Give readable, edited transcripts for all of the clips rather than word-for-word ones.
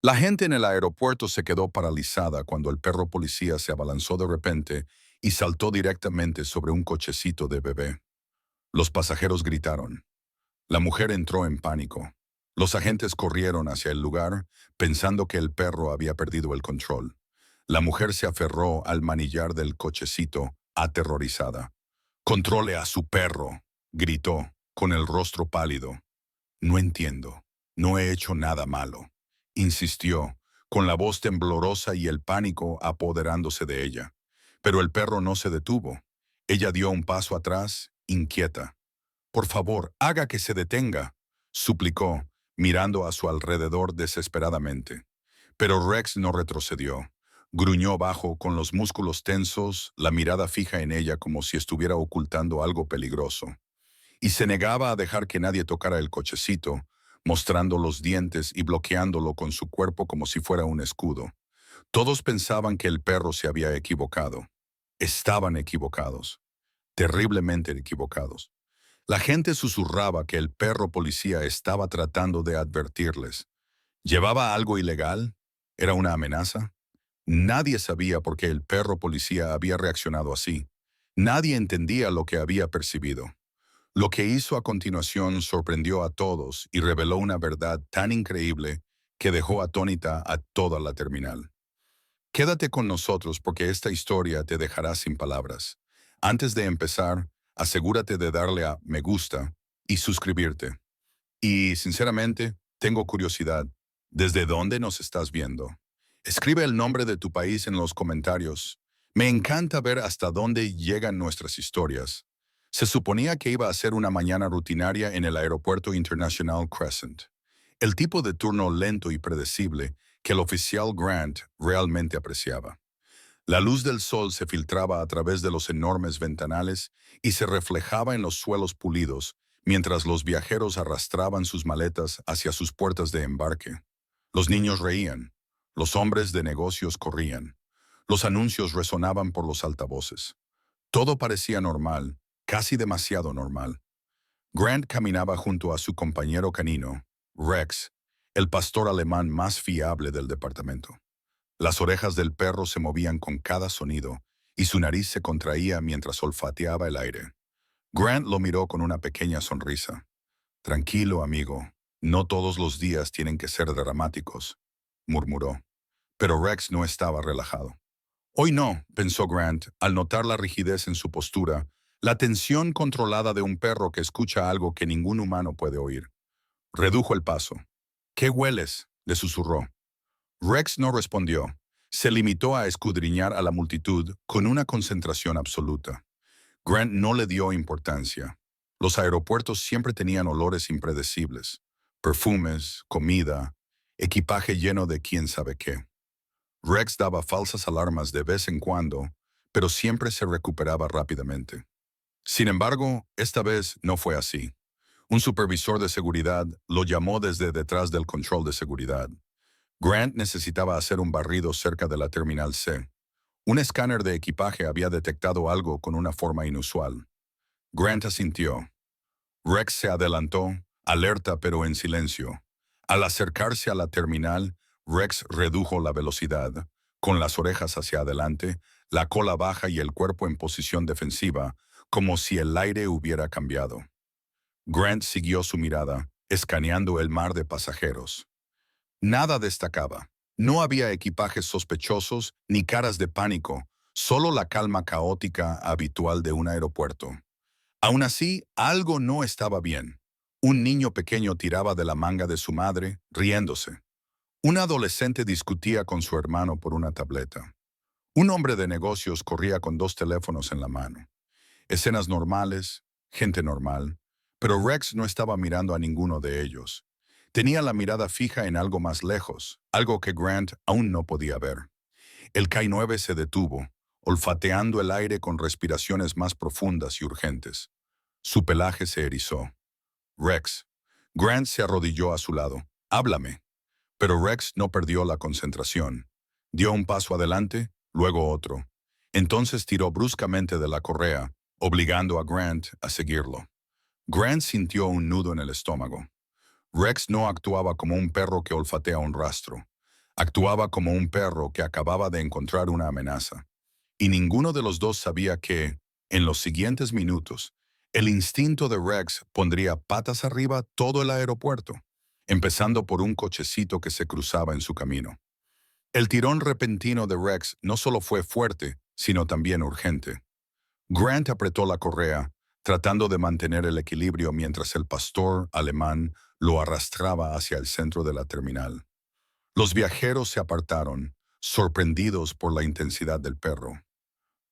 La gente en el aeropuerto se quedó paralizada cuando el perro policía se abalanzó de repente y saltó directamente sobre un cochecito de bebé. Los pasajeros gritaron. La mujer entró en pánico. Los agentes corrieron hacia el lugar, pensando que el perro había perdido el control. La mujer se aferró al manillar del cochecito, aterrorizada. «Controle a su perro», gritó, con el rostro pálido. «No entiendo. No he hecho nada malo», insistió, con la voz temblorosa y el pánico apoderándose de ella. Pero el perro no se detuvo. Ella dio un paso atrás, inquieta. «Por favor, haga que se detenga», suplicó, mirando a su alrededor desesperadamente. Pero Rex no retrocedió. Gruñó bajo, con los músculos tensos, la mirada fija en ella como si estuviera ocultando algo peligroso. Y se negaba a dejar que nadie tocara el cochecito, mostrando los dientes y bloqueándolo con su cuerpo como si fuera un escudo. Todos pensaban que el perro se había equivocado. Estaban equivocados, terriblemente equivocados. La gente susurraba que el perro policía estaba tratando de advertirles. ¿Llevaba algo ilegal? ¿Era una amenaza? Nadie sabía por qué el perro policía había reaccionado así. Nadie entendía lo que había percibido. Lo que hizo a continuación sorprendió a todos y reveló una verdad tan increíble que dejó atónita a toda la terminal. Quédate con nosotros porque esta historia te dejará sin palabras. Antes de empezar, asegúrate de darle a me gusta y suscribirte. Y, sinceramente, tengo curiosidad. ¿Desde dónde nos estás viendo? Escribe el nombre de tu país en los comentarios. Me encanta ver hasta dónde llegan nuestras historias. Se suponía que iba a ser una mañana rutinaria en el Aeropuerto International Crescent. El tipo de turno lento y predecible que el oficial Grant realmente apreciaba. La luz del sol se filtraba a través de los enormes ventanales y se reflejaba en los suelos pulidos, mientras los viajeros arrastraban sus maletas hacia sus puertas de embarque. Los niños reían, los hombres de negocios corrían, los anuncios resonaban por los altavoces. Todo parecía normal, casi demasiado normal. Grant caminaba junto a su compañero canino, Rex, el pastor alemán más fiable del departamento. Las orejas del perro se movían con cada sonido y su nariz se contraía mientras olfateaba el aire. Grant lo miró con una pequeña sonrisa. «Tranquilo, amigo. No todos los días tienen que ser dramáticos», murmuró. Pero Rex no estaba relajado. «Hoy no», pensó Grant, al notar la rigidez en su postura, la tensión controlada de un perro que escucha algo que ningún humano puede oír. Redujo el paso. «¿Qué hueles?», le susurró. Rex no respondió. Se limitó a escudriñar a la multitud con una concentración absoluta. Grant no le dio importancia. Los aeropuertos siempre tenían olores impredecibles. Perfumes, comida, equipaje lleno de quién sabe qué. Rex daba falsas alarmas de vez en cuando, pero siempre se recuperaba rápidamente. Sin embargo, esta vez no fue así. Un supervisor de seguridad lo llamó desde detrás del control de seguridad. Grant necesitaba hacer un barrido cerca de la Terminal C. Un escáner de equipaje había detectado algo con una forma inusual. Grant asintió. Rex se adelantó, alerta pero en silencio. Al acercarse a la terminal, Rex redujo la velocidad, con las orejas hacia adelante, la cola baja y el cuerpo en posición defensiva, como si el aire hubiera cambiado. Grant siguió su mirada, escaneando el mar de pasajeros. Nada destacaba. No había equipajes sospechosos ni caras de pánico, solo la calma caótica habitual de un aeropuerto. Aún así, algo no estaba bien. Un niño pequeño tiraba de la manga de su madre, riéndose. Un adolescente discutía con su hermano por una tableta. Un hombre de negocios corría con dos teléfonos en la mano. Escenas normales, gente normal, pero Rex no estaba mirando a ninguno de ellos. Tenía la mirada fija en algo más lejos, algo que Grant aún no podía ver. El K-9 se detuvo, olfateando el aire con respiraciones más profundas y urgentes. Su pelaje se erizó. «Rex». Grant se arrodilló a su lado. «Háblame». Pero Rex no perdió la concentración. Dio un paso adelante, luego otro. Entonces tiró bruscamente de la correa, obligando a Grant a seguirlo. Grant sintió un nudo en el estómago. Rex no actuaba como un perro que olfatea un rastro. Actuaba como un perro que acababa de encontrar una amenaza. Y ninguno de los dos sabía que, en los siguientes minutos, el instinto de Rex pondría patas arriba todo el aeropuerto, empezando por un cochecito que se cruzaba en su camino. El tirón repentino de Rex no solo fue fuerte, sino también urgente. Grant apretó la correa, tratando de mantener el equilibrio mientras el pastor alemán lo arrastraba hacia el centro de la terminal. Los viajeros se apartaron, sorprendidos por la intensidad del perro.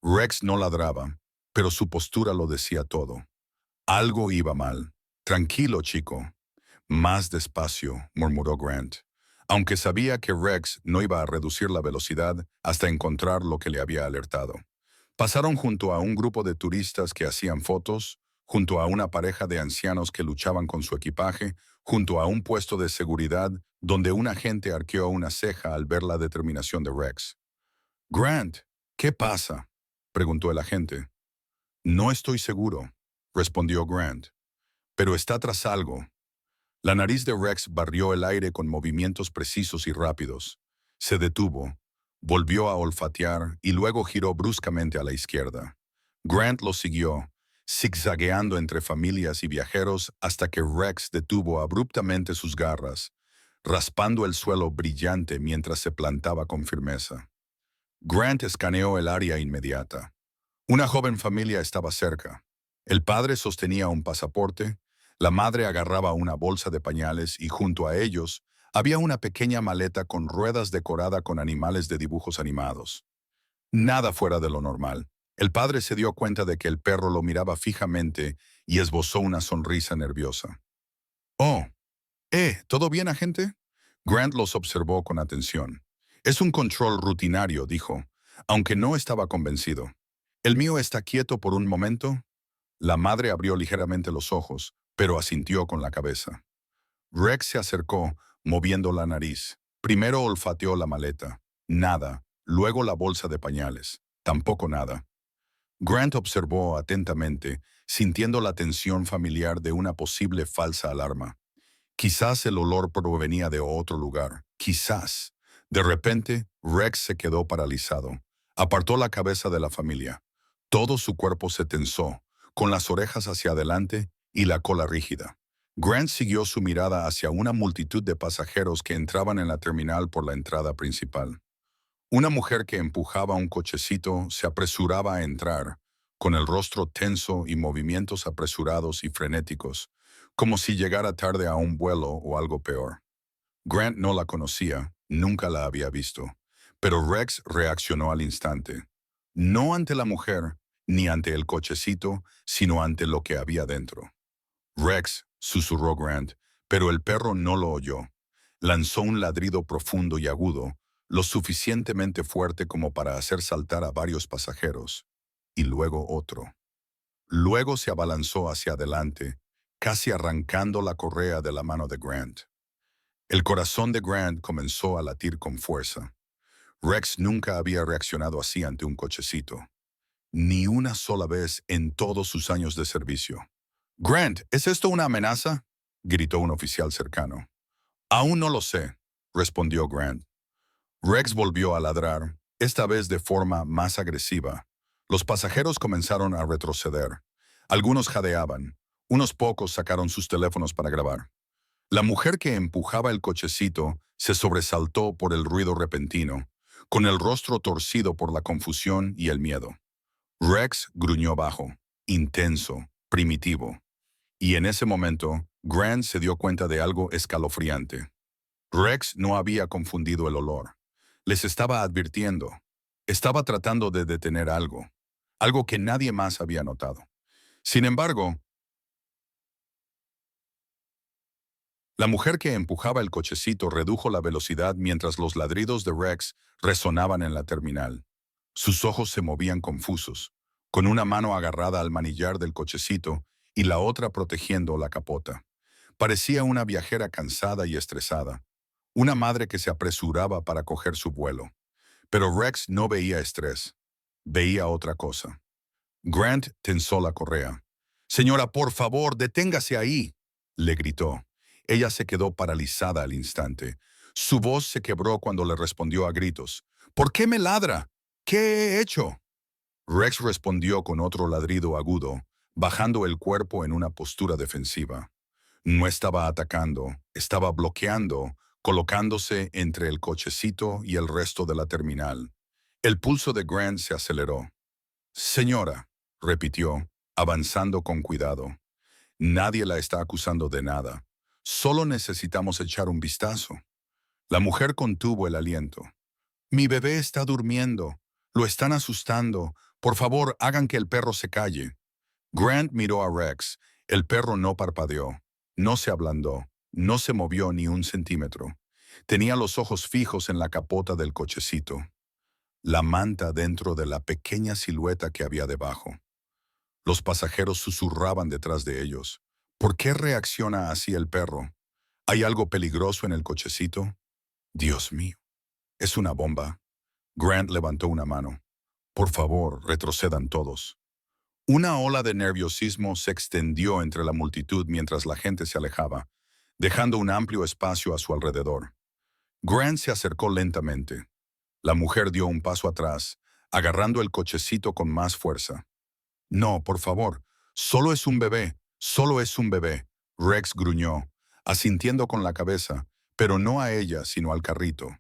Rex no ladraba, pero su postura lo decía todo. Algo iba mal. Tranquilo, chico. Más despacio, murmuró Grant, aunque sabía que Rex no iba a reducir la velocidad hasta encontrar lo que le había alertado. Pasaron junto a un grupo de turistas que hacían fotos, junto a una pareja de ancianos que luchaban con su equipaje, junto a un puesto de seguridad donde un agente arqueó una ceja al ver la determinación de Rex. «Grant, ¿qué pasa?», preguntó el agente. «No estoy seguro», respondió Grant, «pero está tras algo». La nariz de Rex barrió el aire con movimientos precisos y rápidos. Se detuvo, volvió a olfatear y luego giró bruscamente a la izquierda. Grant lo siguió, zigzagueando entre familias y viajeros hasta que Rex detuvo abruptamente sus garras, raspando el suelo brillante mientras se plantaba con firmeza. Grant escaneó el área inmediata. Una joven familia estaba cerca. El padre sostenía un pasaporte, la madre agarraba una bolsa de pañales y junto a ellos había una pequeña maleta con ruedas decorada con animales de dibujos animados. Nada fuera de lo normal. El padre se dio cuenta de que el perro lo miraba fijamente y esbozó una sonrisa nerviosa. «Oh, ¿todo bien, agente?». Grant los observó con atención. «Es un control rutinario», dijo, aunque no estaba convencido. «¿El mío está quieto por un momento?». La madre abrió ligeramente los ojos, pero asintió con la cabeza. Rex se acercó, moviendo la nariz. Primero olfateó la maleta. Nada. Luego la bolsa de pañales. Tampoco nada. Grant observó atentamente, sintiendo la tensión familiar de una posible falsa alarma. Quizás el olor provenía de otro lugar. Quizás. De repente, Rex se quedó paralizado. Apartó la cabeza de la familia. Todo su cuerpo se tensó, con las orejas hacia adelante y la cola rígida. Grant siguió su mirada hacia una multitud de pasajeros que entraban en la terminal por la entrada principal. Una mujer que empujaba un cochecito se apresuraba a entrar, con el rostro tenso y movimientos apresurados y frenéticos, como si llegara tarde a un vuelo o algo peor. Grant no la conocía, nunca la había visto, pero Rex reaccionó al instante. No ante la mujer, ni ante el cochecito, sino ante lo que había dentro. «Rex», susurró Grant, pero el perro no lo oyó. Lanzó un ladrido profundo y agudo, lo suficientemente fuerte como para hacer saltar a varios pasajeros, y luego otro. Luego se abalanzó hacia adelante, casi arrancando la correa de la mano de Grant. El corazón de Grant comenzó a latir con fuerza. Rex nunca había reaccionado así ante un cochecito. Ni una sola vez en todos sus años de servicio. «Grant, ¿es esto una amenaza?», gritó un oficial cercano. «Aún no lo sé», respondió Grant. Rex volvió a ladrar, esta vez de forma más agresiva. Los pasajeros comenzaron a retroceder. Algunos jadeaban. Unos pocos sacaron sus teléfonos para grabar. La mujer que empujaba el cochecito se sobresaltó por el ruido repentino, con el rostro torcido por la confusión y el miedo. Rex gruñó bajo, intenso, primitivo. Y en ese momento, Grant se dio cuenta de algo escalofriante. Rex no había confundido el olor. Les estaba advirtiendo. Estaba tratando de detener algo. Algo que nadie más había notado. Sin embargo, la mujer que empujaba el cochecito redujo la velocidad mientras los ladridos de Rex resonaban en la terminal. Sus ojos se movían confusos, con una mano agarrada al manillar del cochecito y la otra protegiendo la capota. Parecía una viajera cansada y estresada, una madre que se apresuraba para coger su vuelo. Pero Rex no veía estrés, veía otra cosa. Grant tensó la correa. «Señora, por favor, deténgase ahí», le gritó. Ella se quedó paralizada al instante. Su voz se quebró cuando le respondió a gritos. ¿Por qué me ladra? ¿Qué he hecho? Rex respondió con otro ladrido agudo, bajando el cuerpo en una postura defensiva. No estaba atacando, estaba bloqueando, colocándose entre el cochecito y el resto de la terminal. El pulso de Grant se aceleró. Señora, repitió, avanzando con cuidado. Nadie la está acusando de nada. Solo necesitamos echar un vistazo. La mujer contuvo el aliento. Mi bebé está durmiendo. Lo están asustando. Por favor, hagan que el perro se calle. Grant miró a Rex. El perro no parpadeó. No se ablandó. No se movió ni un centímetro. Tenía los ojos fijos en la capota del cochecito. La manta dentro de la pequeña silueta que había debajo. Los pasajeros susurraban detrás de ellos. ¿Por qué reacciona así el perro? ¿Hay algo peligroso en el cochecito? Dios mío, ¿es una bomba? Grant levantó una mano. Por favor, retrocedan todos. Una ola de nerviosismo se extendió entre la multitud mientras la gente se alejaba, dejando un amplio espacio a su alrededor. Grant se acercó lentamente. La mujer dio un paso atrás, agarrando el cochecito con más fuerza. No, por favor, solo es un bebé, Rex gruñó, asintiendo con la cabeza, pero no a ella, sino al carrito.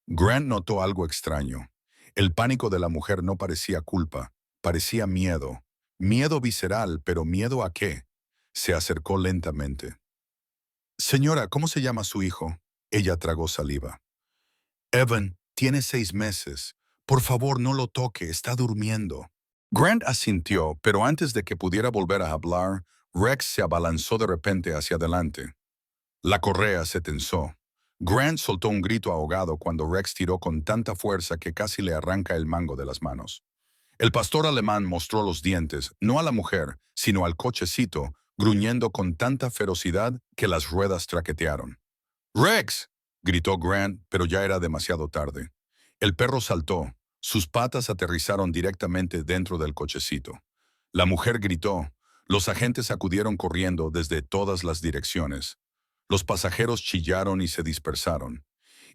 Grant notó algo extraño. El pánico de la mujer no parecía culpa, parecía miedo. Miedo visceral, pero ¿miedo a qué? Se acercó lentamente. Señora, ¿cómo se llama su hijo? Ella tragó saliva. Evan, tiene 6 meses. Por favor, no lo toque, está durmiendo. Grant asintió, pero antes de que pudiera volver a hablar, Rex se abalanzó de repente hacia adelante. La correa se tensó. Grant soltó un grito ahogado cuando Rex tiró con tanta fuerza que casi le arranca el mango de las manos. El pastor alemán mostró los dientes, no a la mujer, sino al cochecito, gruñendo con tanta ferocidad que las ruedas traquetearon. ¡Rex! Gritó Grant, pero ya era demasiado tarde. El perro saltó. Sus patas aterrizaron directamente dentro del cochecito. La mujer gritó. Los agentes acudieron corriendo desde todas las direcciones. Los pasajeros chillaron y se dispersaron.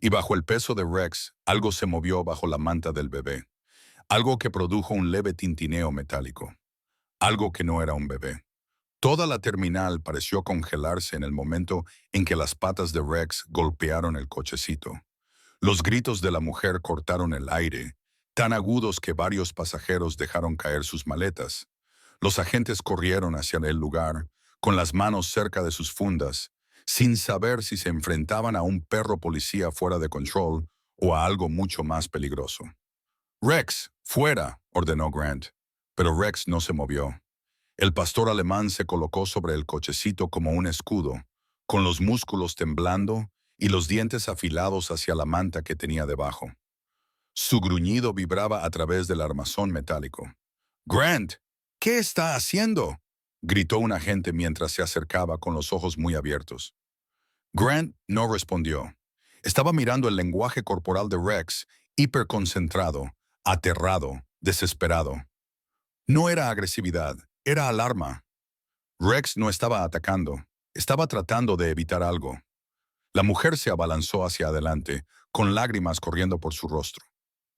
Y bajo el peso de Rex, algo se movió bajo la manta del bebé. Algo que produjo un leve tintineo metálico. Algo que no era un bebé. Toda la terminal pareció congelarse en el momento en que las patas de Rex golpearon el cochecito. Los gritos de la mujer cortaron el aire, tan agudos que varios pasajeros dejaron caer sus maletas. Los agentes corrieron hacia el lugar, con las manos cerca de sus fundas, sin saber si se enfrentaban a un perro policía fuera de control o a algo mucho más peligroso. «Rex, fuera», ordenó Grant, pero Rex no se movió. El pastor alemán se colocó sobre el cochecito como un escudo, con los músculos temblando y los dientes afilados hacia la manta que tenía debajo. Su gruñido vibraba a través del armazón metálico. «Grant, ¿qué está haciendo?», gritó un agente mientras se acercaba con los ojos muy abiertos. Grant no respondió. Estaba mirando el lenguaje corporal de Rex, hiperconcentrado, aterrado, desesperado. No era agresividad, era alarma. Rex no estaba atacando, estaba tratando de evitar algo. La mujer se abalanzó hacia adelante, con lágrimas corriendo por su rostro.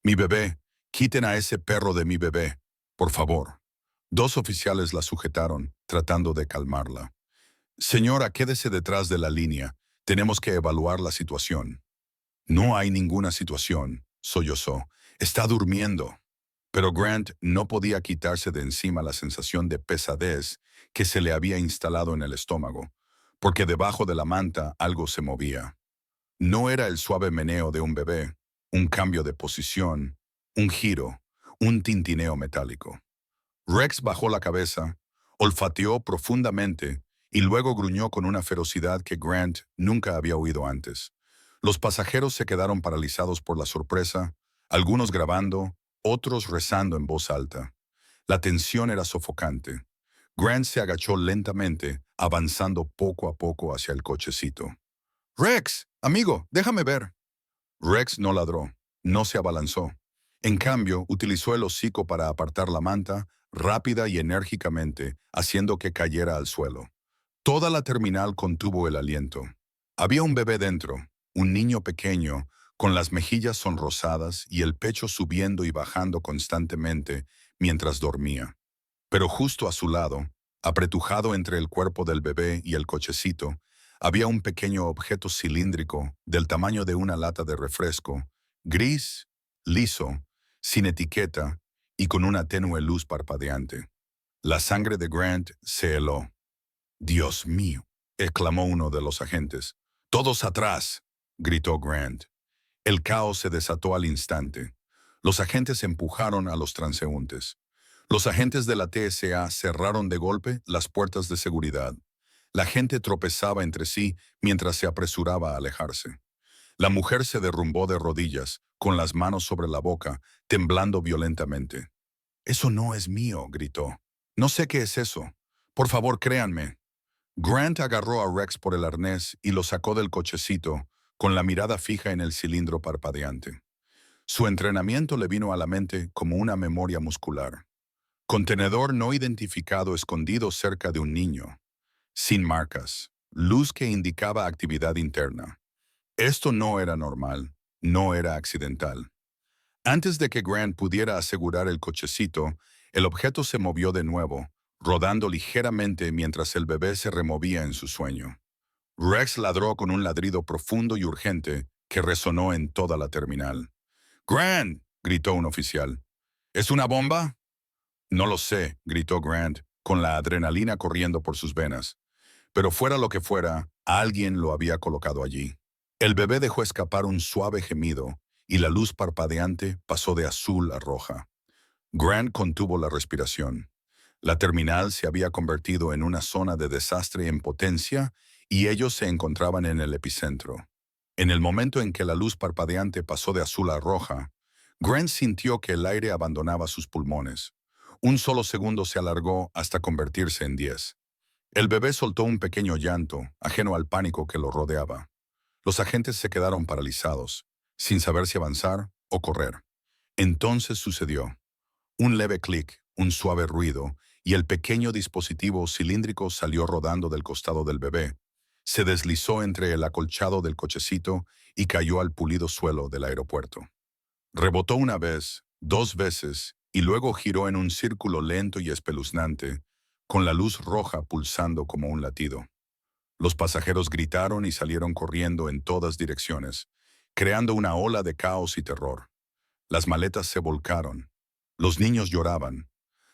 «Mi bebé, quiten a ese perro de mi bebé, por favor». Dos oficiales la sujetaron, tratando de calmarla. «Señora, quédese detrás de la línea. Tenemos que evaluar la situación». «No hay ninguna situación», sollozó. «Está durmiendo». Pero Grant no podía quitarse de encima la sensación de pesadez que se le había instalado en el estómago, porque debajo de la manta algo se movía. No era el suave meneo de un bebé, un cambio de posición, un giro, un tintineo metálico. Rex bajó la cabeza, olfateó profundamente y luego gruñó con una ferocidad que Grant nunca había oído antes. Los pasajeros se quedaron paralizados por la sorpresa, algunos grabando, otros rezando en voz alta. La tensión era sofocante. Grant se agachó lentamente, avanzando poco a poco hacia el cochecito. «Rex, amigo, déjame ver». Rex no ladró, no se abalanzó. En cambio, utilizó el hocico para apartar la manta, rápida y enérgicamente, haciendo que cayera al suelo. Toda la terminal contuvo el aliento. Había un bebé dentro, un niño pequeño, con las mejillas sonrosadas y el pecho subiendo y bajando constantemente mientras dormía. Pero justo a su lado, apretujado entre el cuerpo del bebé y el cochecito, había un pequeño objeto cilíndrico del tamaño de una lata de refresco, gris, liso, sin etiqueta y con una tenue luz parpadeante. La sangre de Grant se heló. «Dios mío», exclamó uno de los agentes. «¡Todos atrás!», gritó Grant. El caos se desató al instante. Los agentes empujaron a los transeúntes. Los agentes de la TSA cerraron de golpe las puertas de seguridad. La gente tropezaba entre sí mientras se apresuraba a alejarse. La mujer se derrumbó de rodillas, con las manos sobre la boca, temblando violentamente. «Eso no es mío», gritó. «No sé qué es eso. Por favor, créanme». Grant agarró a Rex por el arnés y lo sacó del cochecito, con la mirada fija en el cilindro parpadeante. Su entrenamiento le vino a la mente como una memoria muscular. Contenedor no identificado escondido cerca de un niño. Sin marcas. Luz que indicaba actividad interna. Esto no era normal, no era accidental. Antes de que Grant pudiera asegurar el cochecito, el objeto se movió de nuevo, rodando ligeramente mientras el bebé se removía en su sueño. Rex ladró con un ladrido profundo y urgente que resonó en toda la terminal. «¡Grant!», gritó un oficial. «¿Es una bomba?». «No lo sé», gritó Grant, con la adrenalina corriendo por sus venas. Pero fuera lo que fuera, alguien lo había colocado allí. El bebé dejó escapar un suave gemido y la luz parpadeante pasó de azul a roja. Grant contuvo la respiración. La terminal se había convertido en una zona de desastre en potencia y ellos se encontraban en el epicentro. En el momento en que la luz parpadeante pasó de azul a roja, Grant sintió que el aire abandonaba sus pulmones. Un solo segundo se alargó hasta convertirse en 10. El bebé soltó un pequeño llanto, ajeno al pánico que lo rodeaba. Los agentes se quedaron paralizados, sin saber si avanzar o correr. Entonces sucedió. Un leve clic, un suave ruido, y el pequeño dispositivo cilíndrico salió rodando del costado del bebé. Se deslizó entre el acolchado del cochecito y cayó al pulido suelo del aeropuerto. Rebotó una vez, 2 veces, y luego giró en un círculo lento y espeluznante, con la luz roja pulsando como un latido. Los pasajeros gritaron y salieron corriendo en todas direcciones, creando una ola de caos y terror. Las maletas se volcaron. Los niños lloraban.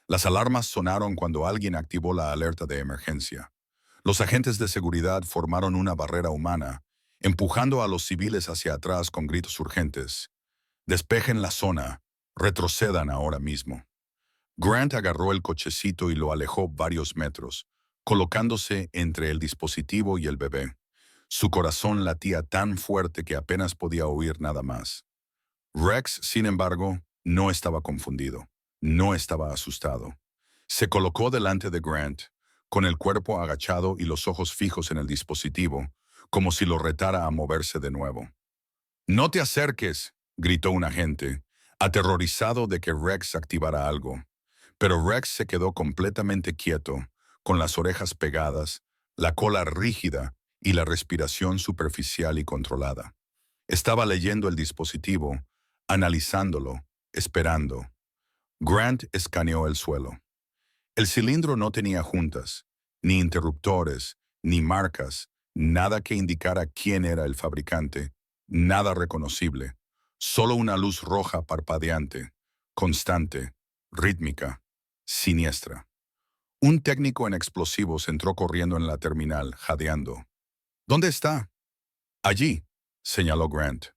Las alarmas sonaron cuando alguien activó la alerta de emergencia. Los agentes de seguridad formaron una barrera humana, empujando a los civiles hacia atrás con gritos urgentes. «Despejen la zona. Retrocedan ahora mismo». Grant agarró el cochecito y lo alejó varios metros, colocándose entre el dispositivo y el bebé. Su corazón latía tan fuerte que apenas podía oír nada más. Rex, sin embargo, no estaba confundido. No estaba asustado. Se colocó delante de Grant, con el cuerpo agachado y los ojos fijos en el dispositivo, como si lo retara a moverse de nuevo. «No te acerques», gritó un agente, aterrorizado de que Rex activara algo. Pero Rex se quedó completamente quieto, con las orejas pegadas, la cola rígida y la respiración superficial y controlada. Estaba leyendo el dispositivo, analizándolo, esperando. Grant escaneó el suelo. El cilindro no tenía juntas, ni interruptores, ni marcas, nada que indicara quién era el fabricante, nada reconocible, solo una luz roja parpadeante, constante, rítmica, siniestra. Un técnico en explosivos entró corriendo en la terminal, jadeando. «¿Dónde está?» «Allí», señaló Grant.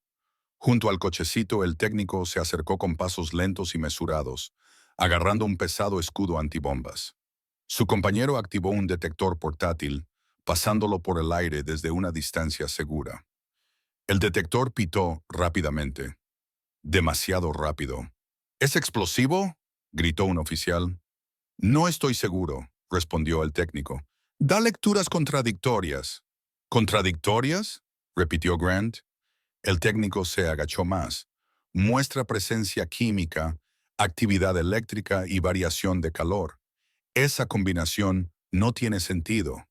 Junto al cochecito, el técnico se acercó con pasos lentos y mesurados, agarrando un pesado escudo antibombas. Su compañero activó un detector portátil, pasándolo por el aire desde una distancia segura. El detector pitó rápidamente. Demasiado rápido. «¿Es explosivo?», gritó un oficial. «No estoy seguro», respondió el técnico. «Da lecturas contradictorias». «¿Contradictorias?», repitió Grant. El técnico se agachó más. «Muestra presencia química, actividad eléctrica y variación de calor. Esa combinación no tiene sentido».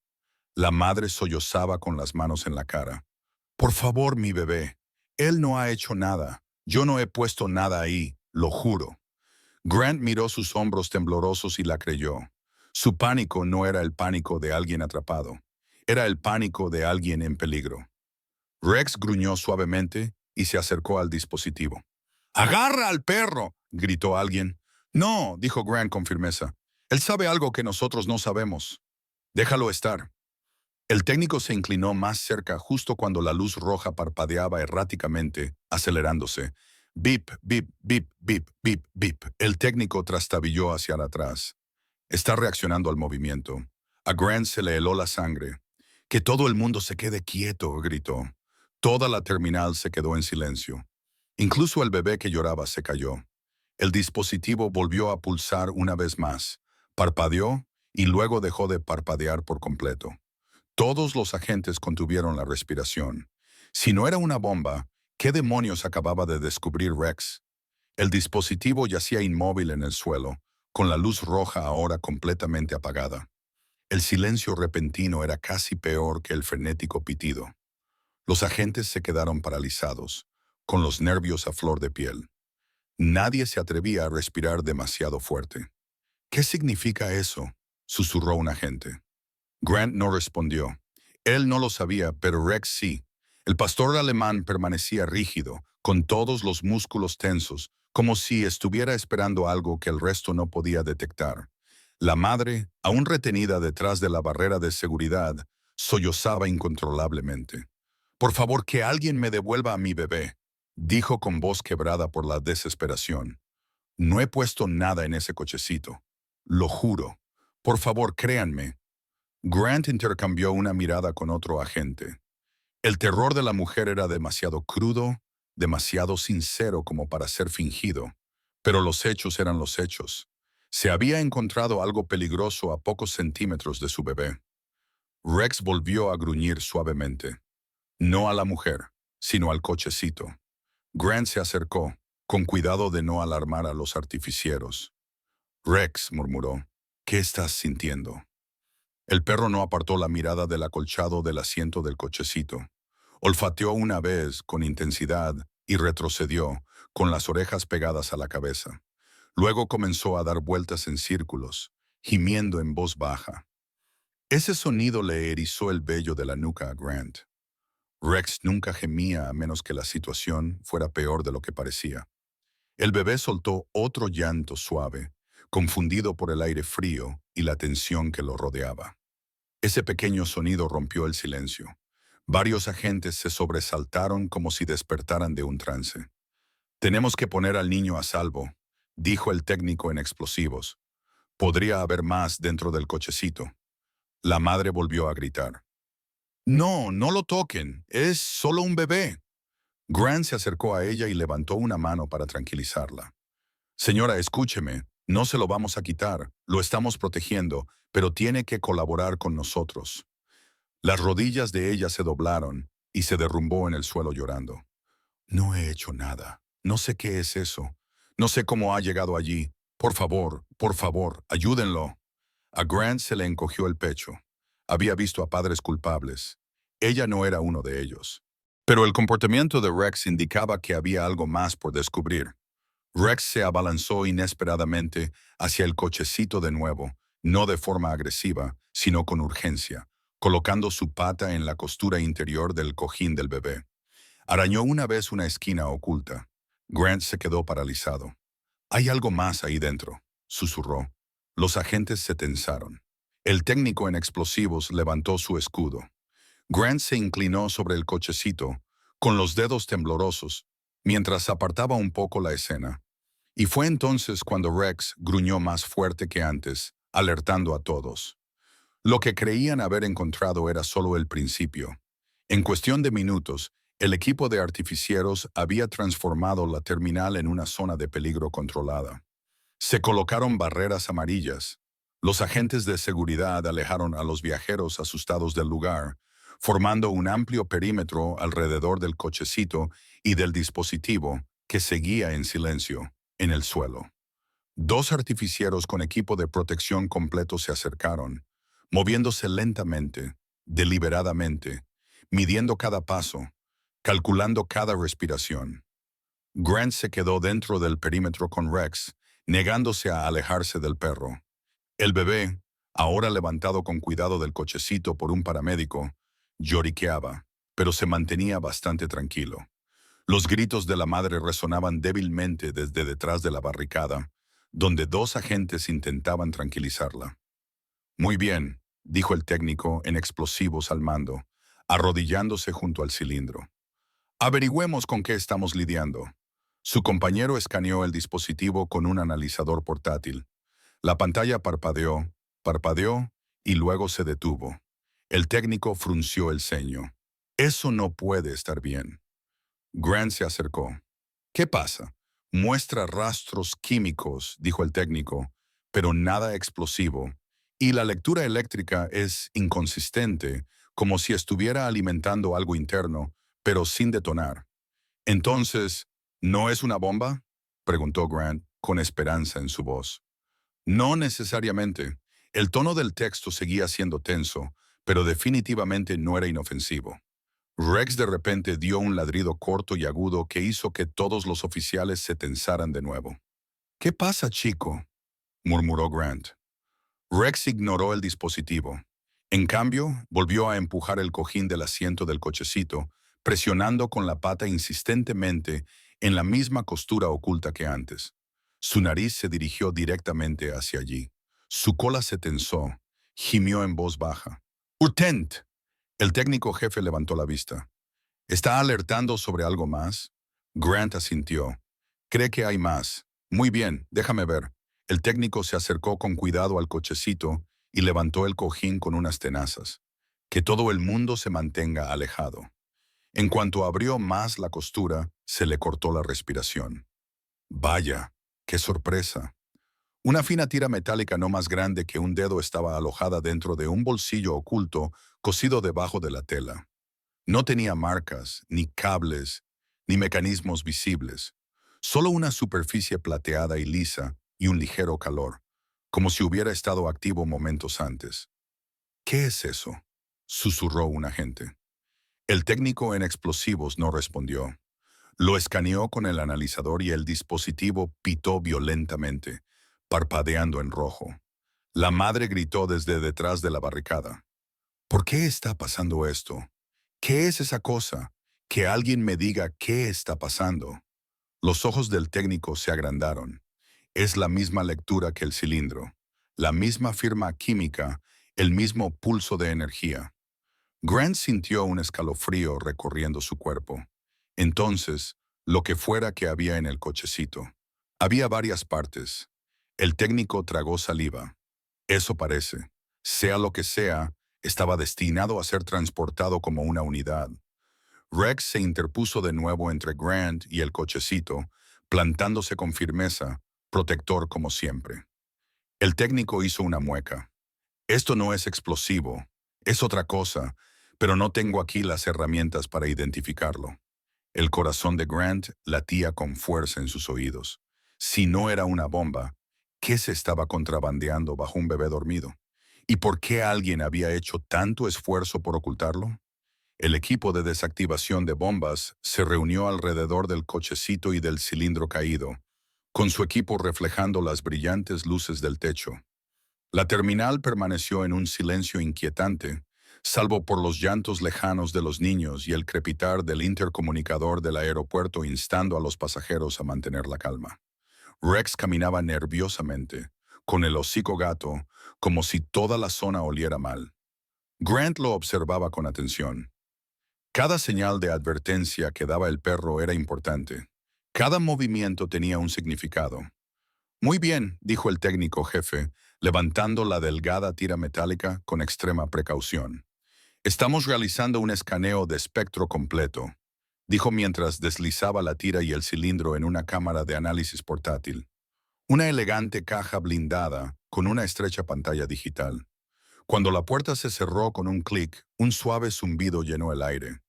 La madre sollozaba con las manos en la cara. Por favor, mi bebé. Él no ha hecho nada. Yo no he puesto nada ahí, lo juro. Grant miró sus hombros temblorosos y la creyó. Su pánico no era el pánico de alguien atrapado. Era el pánico de alguien en peligro. Rex gruñó suavemente y se acercó al dispositivo. ¡Agarra al perro!, gritó alguien. No, dijo Grant con firmeza. Él sabe algo que nosotros no sabemos. Déjalo estar. El técnico se inclinó más cerca justo cuando la luz roja parpadeaba erráticamente, acelerándose. Bip, bip, bip, bip, bip, bip. El técnico trastabilló hacia atrás. Está reaccionando al movimiento. A Grant se le heló la sangre. Que todo el mundo se quede quieto, gritó. Toda la terminal se quedó en silencio. Incluso el bebé que lloraba se cayó. El dispositivo volvió a pulsar una vez más. Parpadeó y luego dejó de parpadear por completo. Todos los agentes contuvieron la respiración. Si no era una bomba, ¿qué demonios acababa de descubrir Rex? El dispositivo yacía inmóvil en el suelo, con la luz roja ahora completamente apagada. El silencio repentino era casi peor que el frenético pitido. Los agentes se quedaron paralizados, con los nervios a flor de piel. Nadie se atrevía a respirar demasiado fuerte. ¿Qué significa eso?, susurró un agente. Grant no respondió. Él no lo sabía, pero Rex sí. El pastor alemán permanecía rígido, con todos los músculos tensos, como si estuviera esperando algo que el resto no podía detectar. La madre, aún retenida detrás de la barrera de seguridad, sollozaba incontrolablemente. «Por favor, que alguien me devuelva a mi bebé», dijo con voz quebrada por la desesperación. «No he puesto nada en ese cochecito. Lo juro. Por favor, créanme». Grant intercambió una mirada con otro agente. El terror de la mujer era demasiado crudo, demasiado sincero como para ser fingido, pero los hechos eran los hechos. Se había encontrado algo peligroso a pocos centímetros de su bebé. Rex volvió a gruñir suavemente. No a la mujer, sino al cochecito. Grant se acercó, con cuidado de no alarmar a los artificieros. «Rex», murmuró, «¿qué estás sintiendo?». El perro no apartó la mirada del acolchado del asiento del cochecito. Olfateó una vez con intensidad y retrocedió, con las orejas pegadas a la cabeza. Luego comenzó a dar vueltas en círculos, gimiendo en voz baja. Ese sonido le erizó el vello de la nuca a Grant. Rex nunca gemía a menos que la situación fuera peor de lo que parecía. El bebé soltó otro llanto suave, confundido por el aire frío y la tensión que lo rodeaba. Ese pequeño sonido rompió el silencio. Varios agentes se sobresaltaron como si despertaran de un trance. «Tenemos que poner al niño a salvo», dijo el técnico en explosivos. «Podría haber más dentro del cochecito». La madre volvió a gritar. «No, no lo toquen. Es solo un bebé». Grant se acercó a ella y levantó una mano para tranquilizarla. «Señora, escúcheme. No se lo vamos a quitar. Lo estamos protegiendo, pero tiene que colaborar con nosotros». Las rodillas de ella se doblaron y se derrumbó en el suelo llorando. «No he hecho nada. No sé qué es eso. No sé cómo ha llegado allí. Por favor, ayúdenlo». A Grant se le encogió el pecho. Había visto a padres culpables. Ella no era uno de ellos. Pero el comportamiento de Rex indicaba que había algo más por descubrir. Rex se abalanzó inesperadamente hacia el cochecito de nuevo, no de forma agresiva, sino con urgencia, colocando su pata en la costura interior del cojín del bebé. Arañó una vez una esquina oculta. Grant se quedó paralizado. «Hay algo más ahí dentro», susurró. Los agentes se tensaron. El técnico en explosivos levantó su escudo. Grant se inclinó sobre el cochecito, con los dedos temblorosos, mientras apartaba un poco la escena. Y fue entonces cuando Rex gruñó más fuerte que antes, alertando a todos. Lo que creían haber encontrado era solo el principio. En cuestión de minutos, el equipo de artificieros había transformado la terminal en una zona de peligro controlada. Se colocaron barreras amarillas. Los agentes de seguridad alejaron a los viajeros asustados del lugar, formando un amplio perímetro alrededor del cochecito y del dispositivo que seguía en silencio, en el suelo. Dos artificieros con equipo de protección completo se acercaron, moviéndose lentamente, deliberadamente, midiendo cada paso, calculando cada respiración. Grant se quedó dentro del perímetro con Rex, negándose a alejarse del perro. El bebé, ahora levantado con cuidado del cochecito por un paramédico, lloriqueaba, pero se mantenía bastante tranquilo. Los gritos de la madre resonaban débilmente desde detrás de la barricada, donde dos agentes intentaban tranquilizarla. Muy bien, dijo el técnico en explosivos al mando, arrodillándose junto al cilindro. Averigüemos con qué estamos lidiando. Su compañero escaneó el dispositivo con un analizador portátil. La pantalla parpadeó y luego se detuvo. El técnico frunció el ceño. Eso no puede estar bien. Grant se acercó. ¿Qué pasa? Muestra rastros químicos, dijo el técnico, pero nada explosivo. Y la lectura eléctrica es inconsistente, como si estuviera alimentando algo interno, pero sin detonar. Entonces, ¿no es una bomba?, preguntó Grant con esperanza en su voz. No necesariamente. El tono del texto seguía siendo tenso, pero definitivamente no era inofensivo. Rex de repente dio un ladrido corto y agudo que hizo que todos los oficiales se tensaran de nuevo. ¿Qué pasa, chico?, murmuró Grant. Rex ignoró el dispositivo. En cambio, volvió a empujar el cojín del asiento del cochecito, presionando con la pata insistentemente en la misma costura oculta que antes. Su nariz se dirigió directamente hacia allí. Su cola se tensó. Gimió en voz baja. ¡Urtent! El técnico jefe levantó la vista. ¿Está alertando sobre algo más? Grant asintió. ¿Cree que hay más? Muy bien, déjame ver. El técnico se acercó con cuidado al cochecito y levantó el cojín con unas tenazas. Que todo el mundo se mantenga alejado. En cuanto abrió más la costura, se le cortó la respiración. Vaya, qué sorpresa. Una fina tira metálica no más grande que un dedo estaba alojada dentro de un bolsillo oculto cosido debajo de la tela. No tenía marcas, ni cables, ni mecanismos visibles. Solo una superficie plateada y lisa y un ligero calor, como si hubiera estado activo momentos antes. ¿Qué es eso?, susurró un agente. El técnico en explosivos no respondió. Lo escaneó con el analizador y el dispositivo pitó violentamente, parpadeando en rojo. La madre gritó desde detrás de la barricada. ¿Por qué está pasando esto? ¿Qué es esa cosa? Que alguien me diga qué está pasando. Los ojos del técnico se agrandaron. Es la misma lectura que el cilindro, la misma firma química, el mismo pulso de energía. Grant sintió un escalofrío recorriendo su cuerpo. Entonces, lo que fuera que había en el cochecito. Había varias partes. El técnico tragó saliva. Eso parece. Sea lo que sea, estaba destinado a ser transportado como una unidad. Rex se interpuso de nuevo entre Grant y el cochecito, plantándose con firmeza, protector como siempre. El técnico hizo una mueca. Esto no es explosivo, es otra cosa, pero no tengo aquí las herramientas para identificarlo. El corazón de Grant latía con fuerza en sus oídos. Si no era una bomba, ¿qué se estaba contrabandeando bajo un bebé dormido? ¿Y por qué alguien había hecho tanto esfuerzo por ocultarlo? El equipo de desactivación de bombas se reunió alrededor del cochecito y del cilindro caído, con su equipo reflejando las brillantes luces del techo. La terminal permaneció en un silencio inquietante, salvo por los llantos lejanos de los niños y el crepitar del intercomunicador del aeropuerto instando a los pasajeros a mantener la calma. Rex caminaba nerviosamente, con el hocico gato, como si toda la zona oliera mal. Grant lo observaba con atención. Cada señal de advertencia que daba el perro era importante. Cada movimiento tenía un significado. Muy bien, dijo el técnico jefe, levantando la delgada tira metálica con extrema precaución. Estamos realizando un escaneo de espectro completo, dijo mientras deslizaba la tira y el cilindro en una cámara de análisis portátil. Una elegante caja blindada con una estrecha pantalla digital. Cuando la puerta se cerró con un clic, un suave zumbido llenó el aire.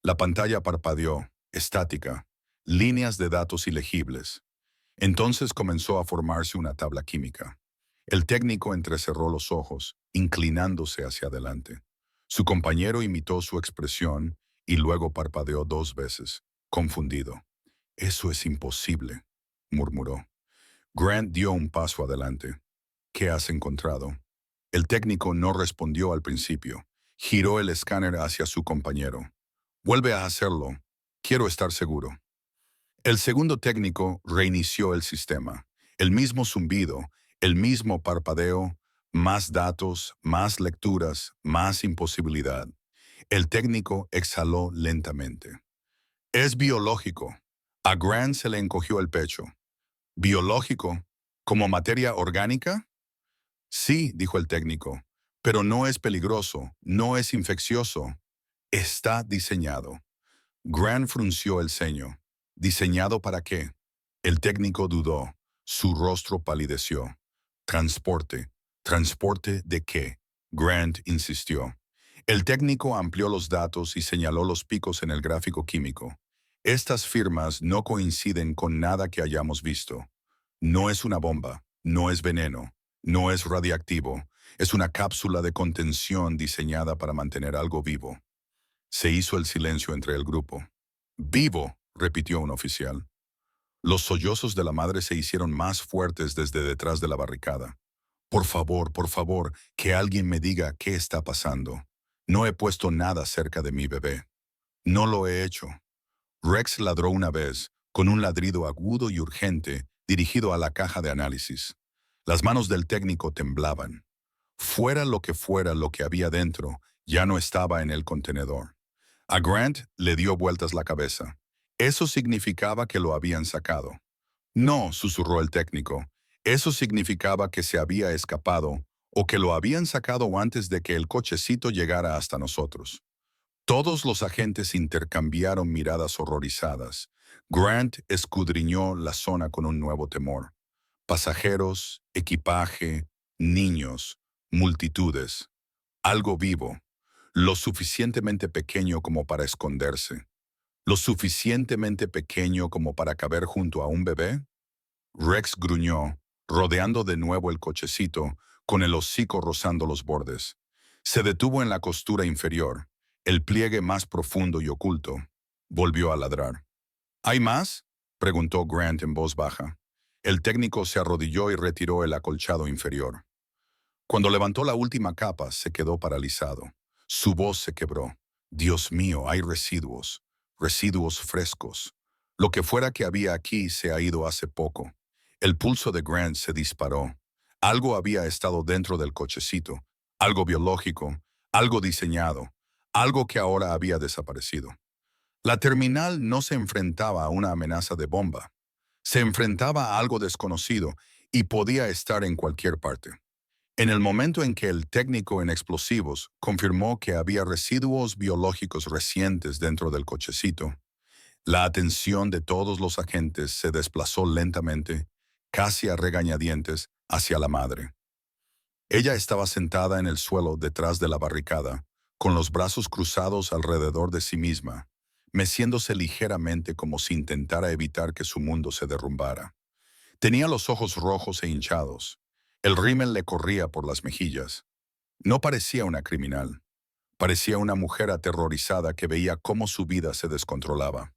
La pantalla parpadeó, estática, líneas de datos ilegibles. Entonces comenzó a formarse una tabla química. El técnico entrecerró los ojos, inclinándose hacia adelante. Su compañero imitó su expresión y luego parpadeó 2 veces, confundido. «Eso es imposible», murmuró. Grant dio un paso adelante. «¿Qué has encontrado?» El técnico no respondió al principio. Giró el escáner hacia su compañero. «Vuelve a hacerlo. Quiero estar seguro». El segundo técnico reinició el sistema. El mismo zumbido, el mismo parpadeo, más datos, más lecturas, más imposibilidad. El técnico exhaló lentamente. «Es biológico». A Grant se le encogió el pecho. «¿Biológico? ¿Como materia orgánica?» «Sí», dijo el técnico, «pero no es peligroso, no es infeccioso. Está diseñado». Grant frunció el ceño. ¿Diseñado para qué? El técnico dudó. Su rostro palideció. «Transporte. ¿Transporte de qué?», Grant insistió. El técnico amplió los datos y señaló los picos en el gráfico químico. «Estas firmas no coinciden con nada que hayamos visto. No es una bomba, no es veneno, no es radiactivo. Es una cápsula de contención diseñada para mantener algo vivo». Se hizo el silencio entre el grupo. «Vivo», repitió un oficial. Los sollozos de la madre se hicieron más fuertes desde detrás de la barricada. por favor, que alguien me diga qué está pasando. No he puesto nada cerca de mi bebé». «No lo he hecho». Rex ladró una vez, con un ladrido agudo y urgente, dirigido a la caja de análisis. Las manos del técnico temblaban. Fuera lo que había dentro, ya no estaba en el contenedor. A Grant le dio vueltas la cabeza. Eso significaba que lo habían sacado. «No», susurró el técnico. «Eso significaba que se había escapado o que lo habían sacado antes de que el cochecito llegara hasta nosotros». Todos los agentes intercambiaron miradas horrorizadas. Grant escudriñó la zona con un nuevo temor. Pasajeros, equipaje, niños, multitudes. Algo vivo, lo suficientemente pequeño como para esconderse, lo suficientemente pequeño como para caber junto a un bebé. Rex gruñó, rodeando de nuevo el cochecito, con el hocico rozando los bordes. Se detuvo en la costura inferior, el pliegue más profundo y oculto. Volvió a ladrar. «¿Hay más?», preguntó Grant en voz baja. El técnico se arrodilló y retiró el acolchado inferior. Cuando levantó la última capa, se quedó paralizado. Su voz se quebró. «Dios mío, hay residuos. Residuos frescos. Lo que fuera que había aquí se ha ido hace poco». El pulso de Grant se disparó. Algo había estado dentro del cochecito. Algo biológico. Algo diseñado. Algo que ahora había desaparecido. La terminal no se enfrentaba a una amenaza de bomba. Se enfrentaba a algo desconocido y podía estar en cualquier parte. En el momento en que el técnico en explosivos confirmó que había residuos biológicos recientes dentro del cochecito, la atención de todos los agentes se desplazó lentamente, casi a regañadientes, hacia la madre. Ella estaba sentada en el suelo detrás de la barricada, con los brazos cruzados alrededor de sí misma, meciéndose ligeramente como si intentara evitar que su mundo se derrumbara. Tenía los ojos rojos e hinchados. El rímel le corría por las mejillas. No parecía una criminal. Parecía una mujer aterrorizada que veía cómo su vida se descontrolaba.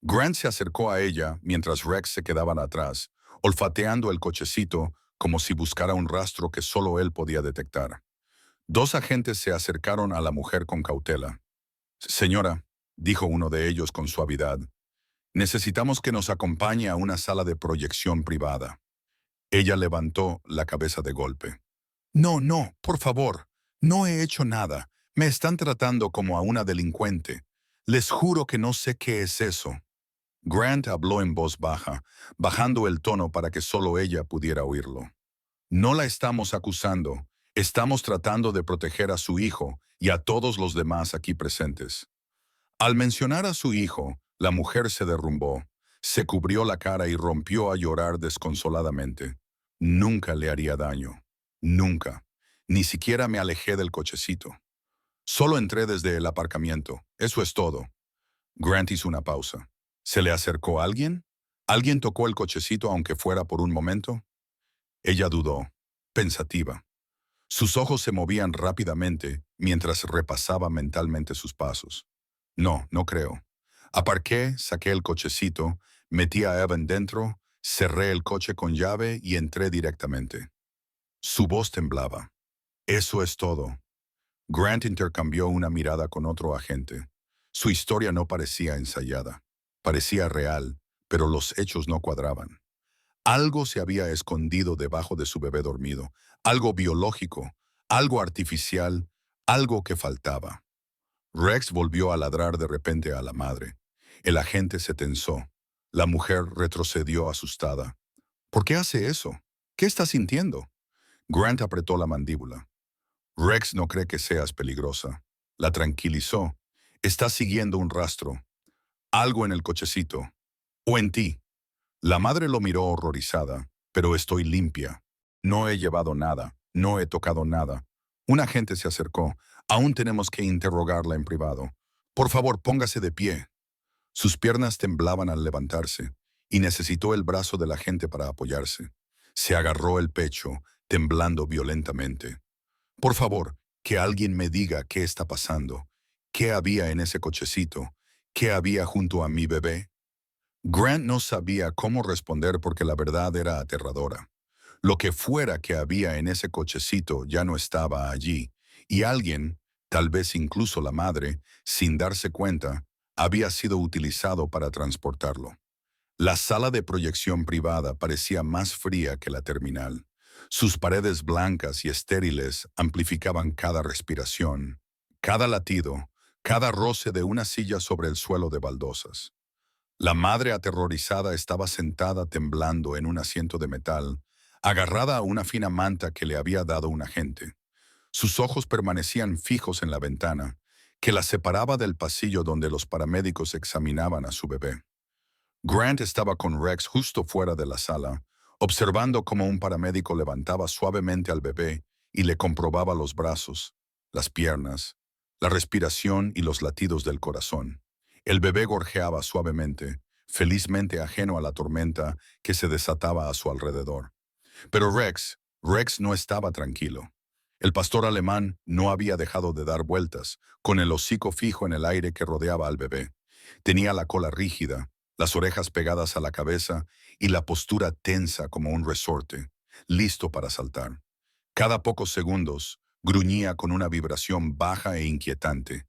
Grant se acercó a ella mientras Rex se quedaba atrás, olfateando el cochecito como si buscara un rastro que solo él podía detectar. Dos agentes se acercaron a la mujer con cautela. «Señora», dijo uno de ellos con suavidad, «necesitamos que nos acompañe a una sala de proyección privada». Ella levantó la cabeza de golpe. «No, no, por favor. No he hecho nada. Me están tratando como a una delincuente. Les juro que no sé qué es eso». Grant habló en voz baja, bajando el tono para que solo ella pudiera oírlo. «No la estamos acusando. Estamos tratando de proteger a su hijo y a todos los demás aquí presentes». Al mencionar a su hijo, la mujer se derrumbó, se cubrió la cara y rompió a llorar desconsoladamente. «Nunca le haría daño. Nunca. Ni siquiera me alejé del cochecito. Solo entré desde el aparcamiento. Eso es todo». Grant hizo una pausa. «¿Se le acercó alguien? ¿Alguien tocó el cochecito aunque fuera por un momento?» Ella dudó, pensativa. Sus ojos se movían rápidamente mientras repasaba mentalmente sus pasos. No, no creo. Aparqué, saqué el cochecito, metí a Evan dentro, cerré el coche con llave y entré directamente. Su voz temblaba. Eso es todo. Grant intercambió una mirada con otro agente. Su historia no parecía ensayada. Parecía real, pero los hechos no cuadraban. Algo se había escondido debajo de su bebé dormido, algo biológico, algo artificial, algo que faltaba. Rex volvió a ladrar de repente a la madre. El agente se tensó. La mujer retrocedió asustada. ¿Por qué hace eso? ¿Qué está sintiendo? Grant apretó la mandíbula. Rex no cree que seas peligrosa. La tranquilizó. Está siguiendo un rastro. Algo en el cochecito. O en ti. La madre lo miró horrorizada. Pero estoy limpia. No he llevado nada. No he tocado nada. Un agente se acercó. Aún tenemos que interrogarla en privado. Por favor, póngase de pie. Sus piernas temblaban al levantarse, y necesitó el brazo del agente para apoyarse. Se agarró el pecho, temblando violentamente. Por favor, que alguien me diga qué está pasando. ¿Qué había en ese cochecito? ¿Qué había junto a mi bebé? Grant no sabía cómo responder porque la verdad era aterradora. Lo que fuera que había en ese cochecito ya no estaba allí, y alguien, tal vez incluso la madre, sin darse cuenta, había sido utilizado para transportarlo. La sala de proyección privada parecía más fría que la terminal. Sus paredes blancas y estériles amplificaban cada respiración, cada latido, cada roce de una silla sobre el suelo de baldosas. La madre aterrorizada estaba sentada temblando en un asiento de metal, agarrada a una fina manta que le había dado un agente. Sus ojos permanecían fijos en la ventana, que la separaba del pasillo donde los paramédicos examinaban a su bebé. Grant estaba con Rex justo fuera de la sala, observando cómo un paramédico levantaba suavemente al bebé y le comprobaba los brazos, las piernas, la respiración y los latidos del corazón. El bebé gorjeaba suavemente, felizmente ajeno a la tormenta que se desataba a su alrededor. Pero Rex no estaba tranquilo. El pastor alemán no había dejado de dar vueltas, con el hocico fijo en el aire que rodeaba al bebé. Tenía la cola rígida, las orejas pegadas a la cabeza y la postura tensa como un resorte, listo para saltar. Cada pocos segundos, gruñía con una vibración baja e inquietante,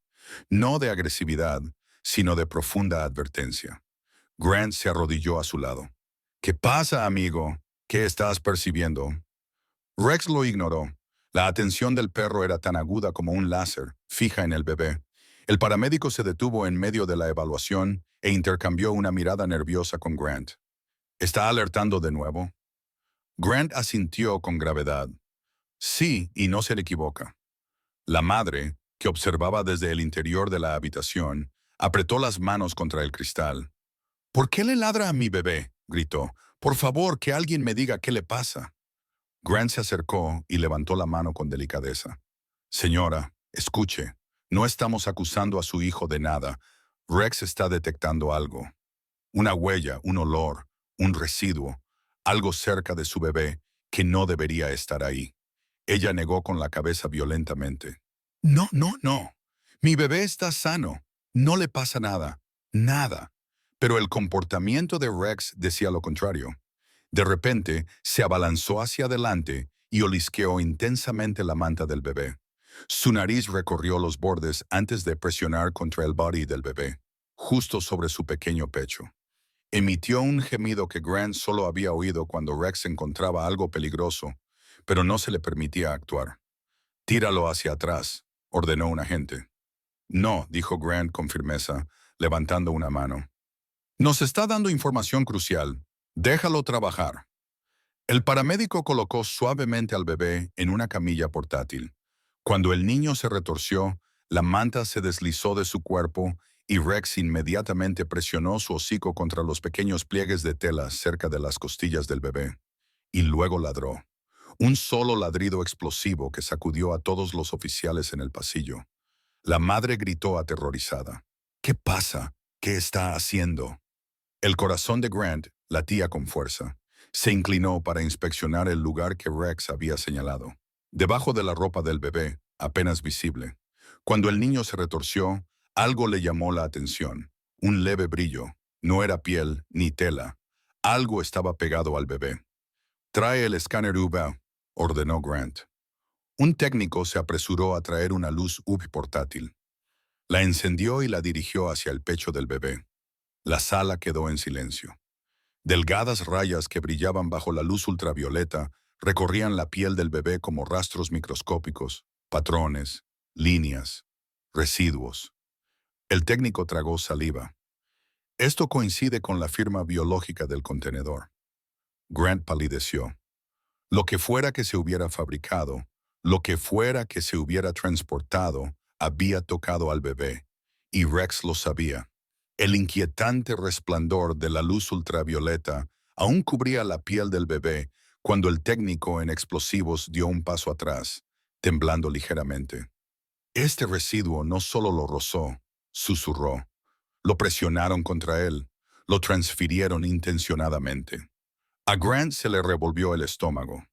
no de agresividad, sino de profunda advertencia. Grant se arrodilló a su lado. ¿Qué pasa, amigo? ¿Qué estás percibiendo? Rex lo ignoró. La atención del perro era tan aguda como un láser, fija en el bebé. El paramédico se detuvo en medio de la evaluación e intercambió una mirada nerviosa con Grant. ¿Está alertando de nuevo? Grant asintió con gravedad. Sí, y no se le equivoca. La madre, que observaba desde el interior de la habitación, apretó las manos contra el cristal. ¿Por qué le ladra a mi bebé? Gritó. Por favor, que alguien me diga qué le pasa. Grant se acercó y levantó la mano con delicadeza. Señora, escuche, no estamos acusando a su hijo de nada. Rex está detectando algo. Una huella, un olor, un residuo, algo cerca de su bebé que no debería estar ahí. Ella negó con la cabeza violentamente. No, no, no. Mi bebé está sano. No le pasa nada. Nada. Pero el comportamiento de Rex decía lo contrario. De repente, se abalanzó hacia adelante y olisqueó intensamente la manta del bebé. Su nariz recorrió los bordes antes de presionar contra el body del bebé, justo sobre su pequeño pecho. Emitió un gemido que Grant solo había oído cuando Rex encontraba algo peligroso, pero no se le permitía actuar. «Tíralo hacia atrás», ordenó un agente. «No», dijo Grant con firmeza, levantando una mano. «Nos está dando información crucial. Déjalo trabajar». El paramédico colocó suavemente al bebé en una camilla portátil. Cuando el niño se retorció, la manta se deslizó de su cuerpo y Rex inmediatamente presionó su hocico contra los pequeños pliegues de tela cerca de las costillas del bebé. Y luego ladró. Un solo ladrido explosivo que sacudió a todos los oficiales en el pasillo. La madre gritó aterrorizada. «¿Qué pasa? ¿Qué está haciendo?» El corazón de Grant latía con fuerza. Se inclinó para inspeccionar el lugar que Rex había señalado. Debajo de la ropa del bebé, apenas visible. Cuando el niño se retorció, Algo le llamó la atención. Un leve brillo. No era piel ni tela. Algo estaba pegado al bebé. «Trae el escáner UV», ordenó Grant. Un técnico se apresuró a traer una luz UV portátil. La encendió y la dirigió hacia el pecho del bebé. La sala quedó en silencio. Delgadas rayas que brillaban bajo la luz ultravioleta recorrían la piel del bebé como rastros microscópicos, patrones, líneas, residuos. El técnico tragó saliva. Esto coincide con la firma biológica del contenedor. Grant palideció. Lo que fuera que se hubiera fabricado, lo que fuera que se hubiera transportado, había tocado al bebé, y Rex lo sabía. El inquietante resplandor de la luz ultravioleta aún cubría la piel del bebé cuando el técnico en explosivos dio un paso atrás, temblando ligeramente. Este residuo no solo lo rozó, susurró. Lo presionaron contra él, lo transfirieron intencionadamente. A Grant se le revolvió el estómago.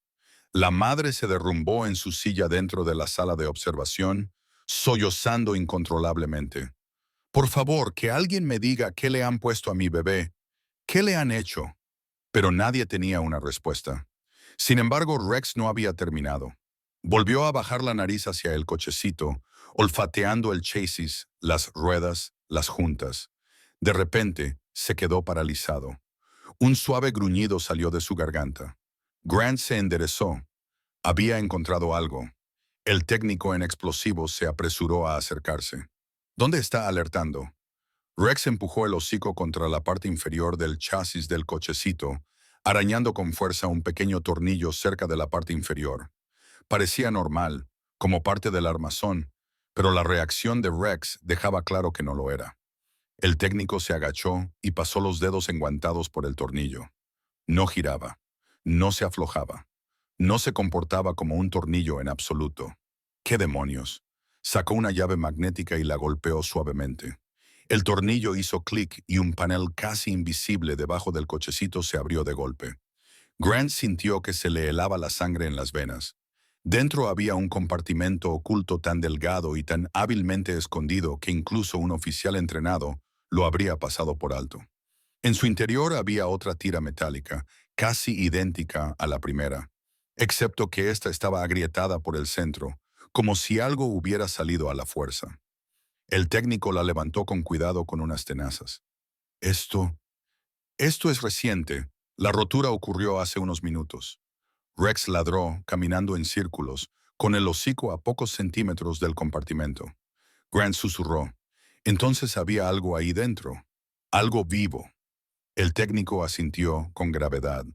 La madre se derrumbó en su silla dentro de la sala de observación, sollozando incontrolablemente. «Por favor, que alguien me diga qué le han puesto a mi bebé. ¿Qué le han hecho?» Pero nadie tenía una respuesta. Sin embargo, Rex no había terminado. Volvió a bajar la nariz hacia el cochecito, olfateando el chasis, las ruedas, las juntas. De repente, se quedó paralizado. Un suave gruñido salió de su garganta. Grant se enderezó. Había encontrado algo. El técnico en explosivos se apresuró a acercarse. «¿Dónde está alertando?» Rex empujó el hocico contra la parte inferior del chasis del cochecito, arañando con fuerza un pequeño tornillo cerca de la parte inferior. Parecía normal, como parte del armazón, pero la reacción de Rex dejaba claro que no lo era. El técnico se agachó y pasó los dedos enguantados por el tornillo. No giraba, no se aflojaba, no se comportaba como un tornillo en absoluto. ¿Qué demonios? Sacó una llave magnética y la golpeó suavemente. El tornillo hizo clic y un panel casi invisible debajo del cochecito se abrió de golpe. Grant sintió que se le helaba la sangre en las venas. Dentro había un compartimento oculto tan delgado y tan hábilmente escondido que incluso un oficial entrenado lo habría pasado por alto. En su interior había otra tira metálica, casi idéntica a la primera, excepto que ésta estaba agrietada por el centro, como si algo hubiera salido a la fuerza. El técnico la levantó con cuidado con unas tenazas. Esto es reciente. La rotura ocurrió hace unos minutos. Rex ladró, caminando en círculos, con el hocico a pocos centímetros del compartimento. Grant susurró. Entonces había algo ahí dentro. Algo vivo. El técnico asintió con gravedad.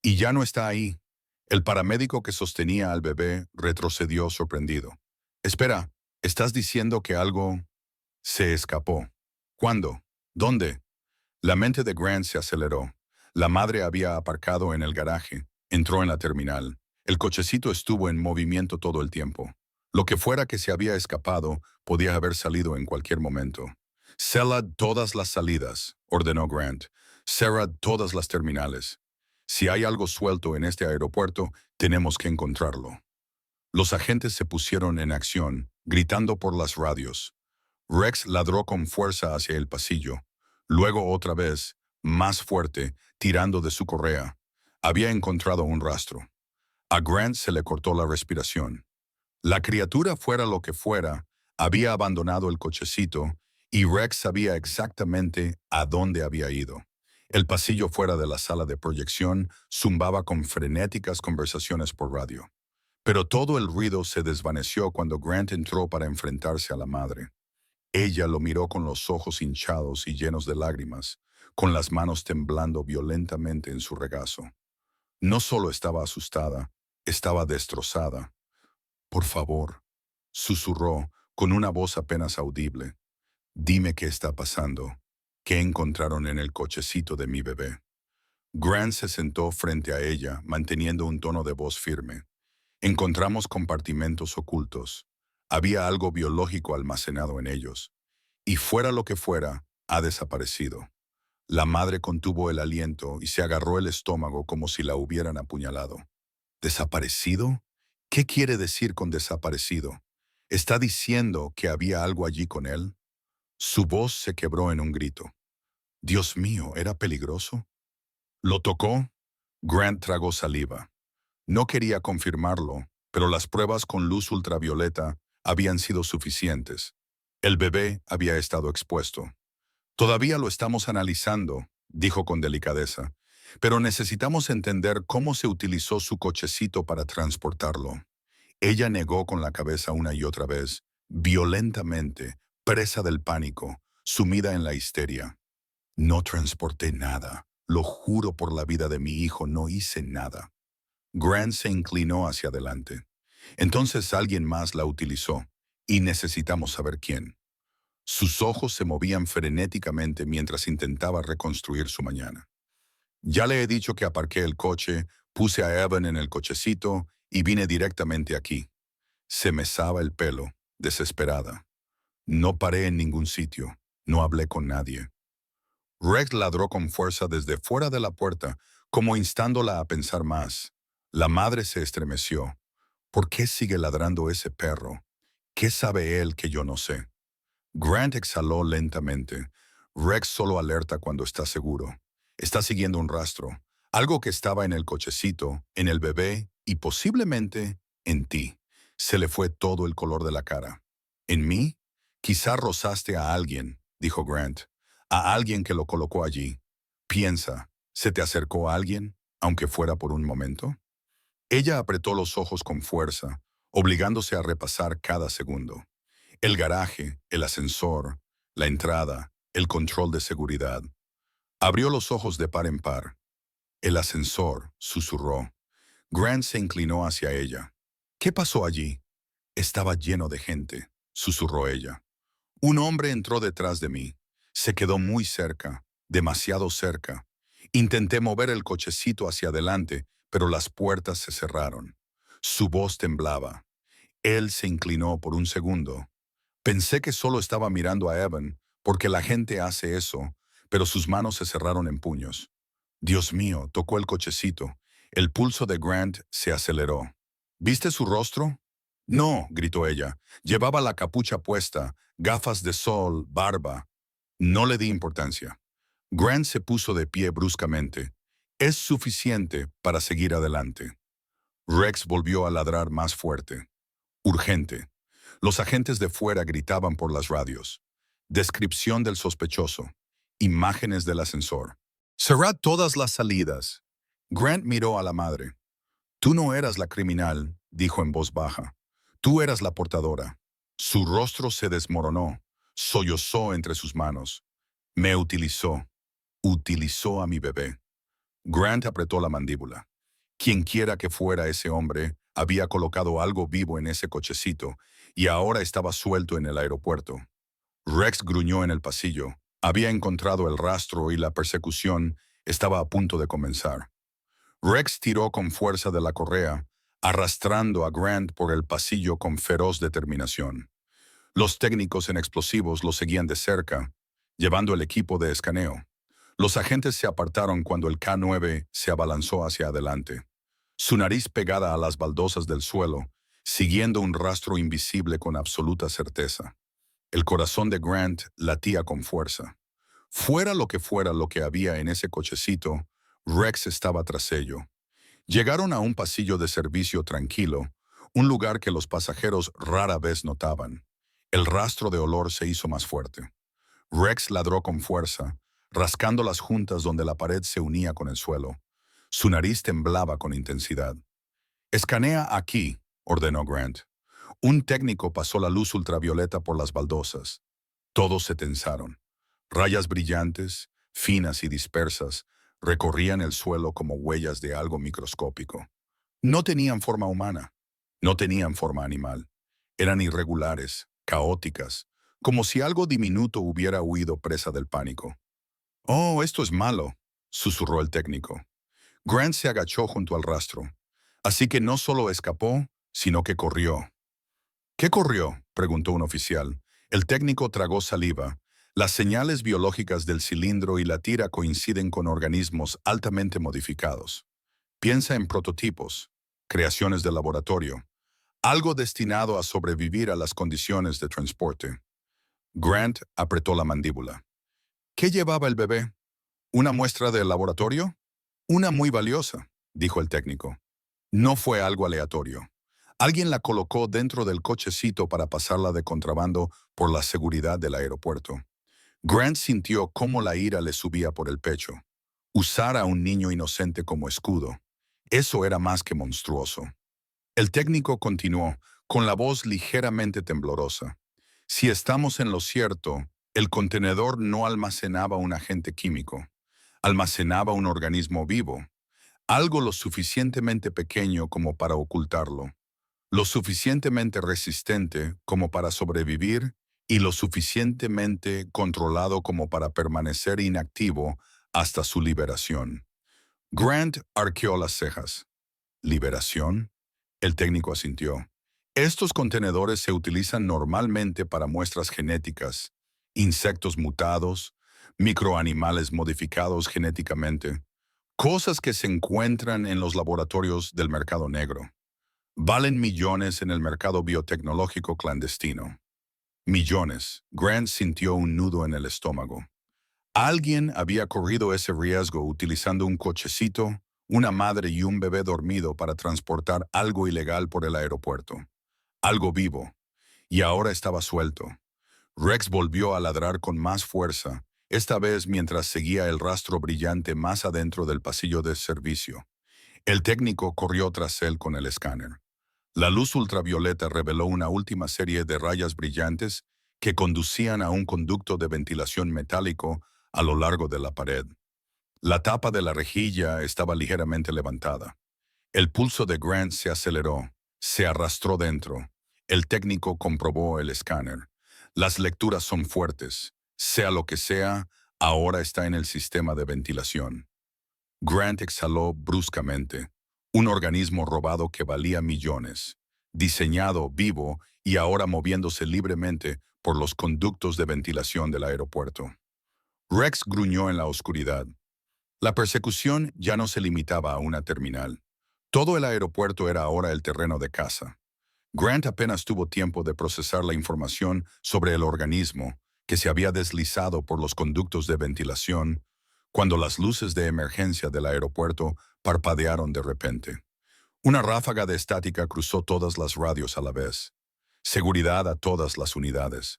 Y ya no está ahí. El paramédico que sostenía al bebé retrocedió sorprendido. «Espera, ¿estás diciendo que algo se escapó? ¿Cuándo? ¿Dónde?» La mente de Grant se aceleró. La madre había aparcado en el garaje, entró en la terminal. El cochecito estuvo en movimiento todo el tiempo. Lo que fuera que se había escapado podía haber salido en cualquier momento. «Cela todas las salidas», ordenó Grant. «Cerra todas las terminales. Si hay algo suelto en este aeropuerto, tenemos que encontrarlo». Los agentes se pusieron en acción, gritando por las radios. Rex ladró con fuerza hacia el pasillo. Luego otra vez, más fuerte, tirando de su correa. Había encontrado un rastro. A Grant se le cortó la respiración. La criatura, fuera lo que fuera, había abandonado el cochecito y Rex sabía exactamente a dónde había ido. El pasillo fuera de la sala de proyección zumbaba con frenéticas conversaciones por radio. Pero todo el ruido se desvaneció cuando Grant entró para enfrentarse a la madre. Ella lo miró con los ojos hinchados y llenos de lágrimas, con las manos temblando violentamente en su regazo. No solo estaba asustada, estaba destrozada. «Por favor», susurró con una voz apenas audible. «Dime qué está pasando. ¿Qué encontraron en el cochecito de mi bebé?» Grant se sentó frente a ella, manteniendo un tono de voz firme. «Encontramos compartimentos ocultos. Había algo biológico almacenado en ellos. Y fuera lo que fuera, ha desaparecido». La madre contuvo el aliento y se agarró el estómago como si la hubieran apuñalado. «¿Desaparecido? ¿Qué quiere decir con desaparecido? ¿Está diciendo que había algo allí con él?» Su voz se quebró en un grito. Dios mío, ¿era peligroso? ¿Lo tocó? Grant tragó saliva. No quería confirmarlo, pero las pruebas con luz ultravioleta habían sido suficientes. El bebé había estado expuesto. Todavía lo estamos analizando, dijo con delicadeza, pero necesitamos entender cómo se utilizó su cochecito para transportarlo. Ella negó con la cabeza una y otra vez, violentamente, presa del pánico, sumida en la histeria. No transporté nada. Lo juro por la vida de mi hijo, no hice nada. Grant se inclinó hacia adelante. Entonces alguien más la utilizó, y necesitamos saber quién. Sus ojos se movían frenéticamente mientras intentaba reconstruir su mañana. Ya le he dicho que aparqué el coche, puse a Evan en el cochecito y vine directamente aquí. Se mesaba el pelo, desesperada. No paré en ningún sitio, no hablé con nadie. Rex ladró con fuerza desde fuera de la puerta, como instándola a pensar más. La madre se estremeció. ¿Por qué sigue ladrando ese perro? ¿Qué sabe él que yo no sé? Grant exhaló lentamente. Rex solo alerta cuando está seguro. Está siguiendo un rastro. Algo que estaba en el cochecito, en el bebé y posiblemente en ti. Se le fue todo el color de la cara. ¿En mí? Quizá rozaste a alguien, dijo Grant. A alguien que lo colocó allí. Piensa, ¿se te acercó a alguien, aunque fuera por un momento? Ella apretó los ojos con fuerza, obligándose a repasar cada segundo. El garaje, el ascensor, la entrada, el control de seguridad. Abrió los ojos de par en par. El ascensor, susurró. Grant se inclinó hacia ella. ¿Qué pasó allí? Estaba lleno de gente, susurró ella. Un hombre entró detrás de mí. Se quedó muy cerca, demasiado cerca. Intenté mover el cochecito hacia adelante, pero las puertas se cerraron. Su voz temblaba. Él se inclinó por un segundo. Pensé que solo estaba mirando a Evan, porque la gente hace eso, pero sus manos se cerraron en puños. Dios mío, tocó el cochecito. El pulso de Grant se aceleró. ¿Viste su rostro? No, gritó ella. Llevaba la capucha puesta, gafas de sol, barba. No le di importancia. Grant se puso de pie bruscamente. Es suficiente para seguir adelante. Rex volvió a ladrar más fuerte. Urgente. Los agentes de fuera gritaban por las radios. Descripción del sospechoso. Imágenes del ascensor. Cerrad todas las salidas. Grant miró a la madre. Tú no eras la criminal, dijo en voz baja. Tú eras la portadora. Su rostro se desmoronó. Sollozó entre sus manos. Me utilizó. Utilizó a mi bebé. Grant apretó la mandíbula. Quienquiera que fuera ese hombre, había colocado algo vivo en ese cochecito y ahora estaba suelto en el aeropuerto. Rex gruñó en el pasillo. Había encontrado el rastro y la persecución estaba a punto de comenzar. Rex tiró con fuerza de la correa, arrastrando a Grant por el pasillo con feroz determinación. Los técnicos en explosivos lo seguían de cerca, llevando el equipo de escaneo. Los agentes se apartaron cuando el K-9 se abalanzó hacia adelante, su nariz pegada a las baldosas del suelo, siguiendo un rastro invisible con absoluta certeza. El corazón de Grant latía con fuerza. Fuera lo que había en ese cochecito, Rex estaba tras ello. Llegaron a un pasillo de servicio tranquilo, un lugar que los pasajeros rara vez notaban. El rastro de olor se hizo más fuerte. Rex ladró con fuerza, rascando las juntas donde la pared se unía con el suelo. Su nariz temblaba con intensidad. «Escanea aquí», ordenó Grant. Un técnico pasó la luz ultravioleta por las baldosas. Todos se tensaron. Rayas brillantes, finas y dispersas, recorrían el suelo como huellas de algo microscópico. No tenían forma humana, no tenían forma animal. Eran irregulares, caóticas, como si algo diminuto hubiera huido presa del pánico. «Oh, esto es malo», susurró el técnico. Grant se agachó junto al rastro. Así que no solo escapó, sino que corrió. «¿Qué corrió?», preguntó un oficial. El técnico tragó saliva. Las señales biológicas del cilindro y la tira coinciden con organismos altamente modificados. Piensa en prototipos, creaciones de laboratorio, algo destinado a sobrevivir a las condiciones de transporte. Grant apretó la mandíbula. ¿Qué llevaba el bebé? ¿Una muestra del laboratorio? Una muy valiosa, dijo el técnico. No fue algo aleatorio. Alguien la colocó dentro del cochecito para pasarla de contrabando por la seguridad del aeropuerto. Grant sintió cómo la ira le subía por el pecho. Usar a un niño inocente como escudo. Eso era más que monstruoso. El técnico continuó, con la voz ligeramente temblorosa. Si estamos en lo cierto, el contenedor no almacenaba un agente químico. Almacenaba un organismo vivo, algo lo suficientemente pequeño como para ocultarlo, lo suficientemente resistente como para sobrevivir y lo suficientemente controlado como para permanecer inactivo hasta su liberación. Grant arqueó las cejas. ¿Liberación? El técnico asintió. Estos contenedores se utilizan normalmente para muestras genéticas, insectos mutados, microanimales modificados genéticamente, cosas que se encuentran en los laboratorios del mercado negro. Valen millones en el mercado biotecnológico clandestino. Millones. Grant sintió un nudo en el estómago. Alguien había corrido ese riesgo utilizando un cochecito, una madre y un bebé dormido para transportar algo ilegal por el aeropuerto. Algo vivo. Y ahora estaba suelto. Rex volvió a ladrar con más fuerza, esta vez mientras seguía el rastro brillante más adentro del pasillo de servicio. El técnico corrió tras él con el escáner. La luz ultravioleta reveló una última serie de rayas brillantes que conducían a un conducto de ventilación metálico a lo largo de la pared. La tapa de la rejilla estaba ligeramente levantada. El pulso de Grant se aceleró, se arrastró dentro. El técnico comprobó el escáner. Las lecturas son fuertes. Sea lo que sea, ahora está en el sistema de ventilación. Grant exhaló bruscamente. Un organismo robado que valía millones, diseñado, vivo y ahora moviéndose libremente por los conductos de ventilación del aeropuerto. Rex gruñó en la oscuridad. La persecución ya no se limitaba a una terminal. Todo el aeropuerto era ahora el terreno de caza. Grant apenas tuvo tiempo de procesar la información sobre el organismo que se había deslizado por los conductos de ventilación cuando las luces de emergencia del aeropuerto parpadearon de repente. Una ráfaga de estática cruzó todas las radios a la vez. Seguridad a todas las unidades.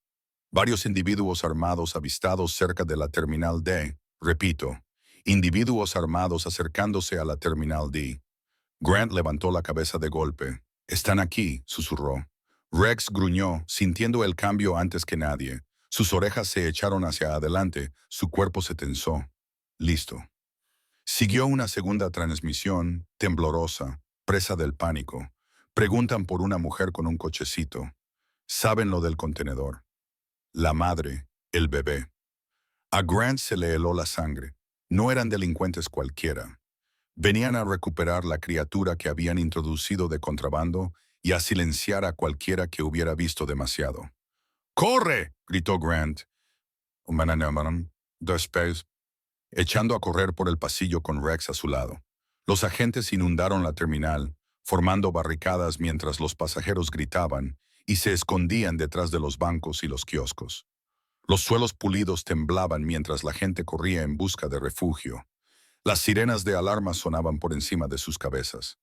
Varios individuos armados avistados cerca de la Terminal D. Repito, individuos armados acercándose a la Terminal D. Grant levantó la cabeza de golpe. «Están aquí», susurró. Rex gruñó, sintiendo el cambio antes que nadie. Sus orejas se echaron hacia adelante, su cuerpo se tensó. Listo. Siguió una segunda transmisión, temblorosa, presa del pánico. Preguntan por una mujer con un cochecito. Saben lo del contenedor. La madre, el bebé. A Grant se le heló la sangre. No eran delincuentes cualquiera. Venían a recuperar la criatura que habían introducido de contrabando y a silenciar a cualquiera que hubiera visto demasiado. ¡Corre!, gritó Grant. Después, echando a correr por el pasillo con Rex a su lado. Los agentes inundaron la terminal, formando barricadas mientras los pasajeros gritaban y se escondían detrás de los bancos y los kioscos. Los suelos pulidos temblaban mientras la gente corría en busca de refugio. Las sirenas de alarma sonaban por encima de sus cabezas.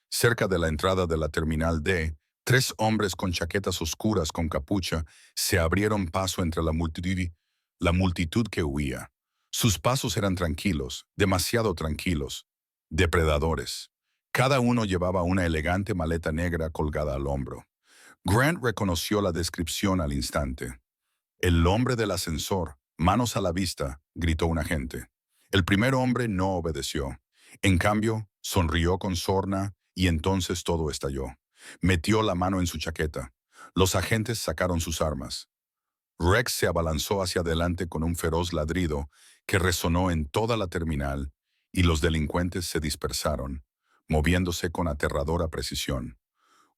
Cerca de la entrada de la Terminal D, 3 hombres con chaquetas oscuras con capucha se abrieron paso entre la multitud que huía. Sus pasos eran tranquilos, demasiado tranquilos. Depredadores. Cada uno llevaba una elegante maleta negra colgada al hombro. Grant reconoció la descripción al instante. «El hombre del ascensor, manos a la vista», gritó un agente. El primer hombre no obedeció. En cambio, sonrió con sorna y entonces todo estalló. Metió la mano en su chaqueta. Los agentes sacaron sus armas. Rex se abalanzó hacia adelante con un feroz ladrido que resonó en toda la terminal y los delincuentes se dispersaron, moviéndose con aterradora precisión.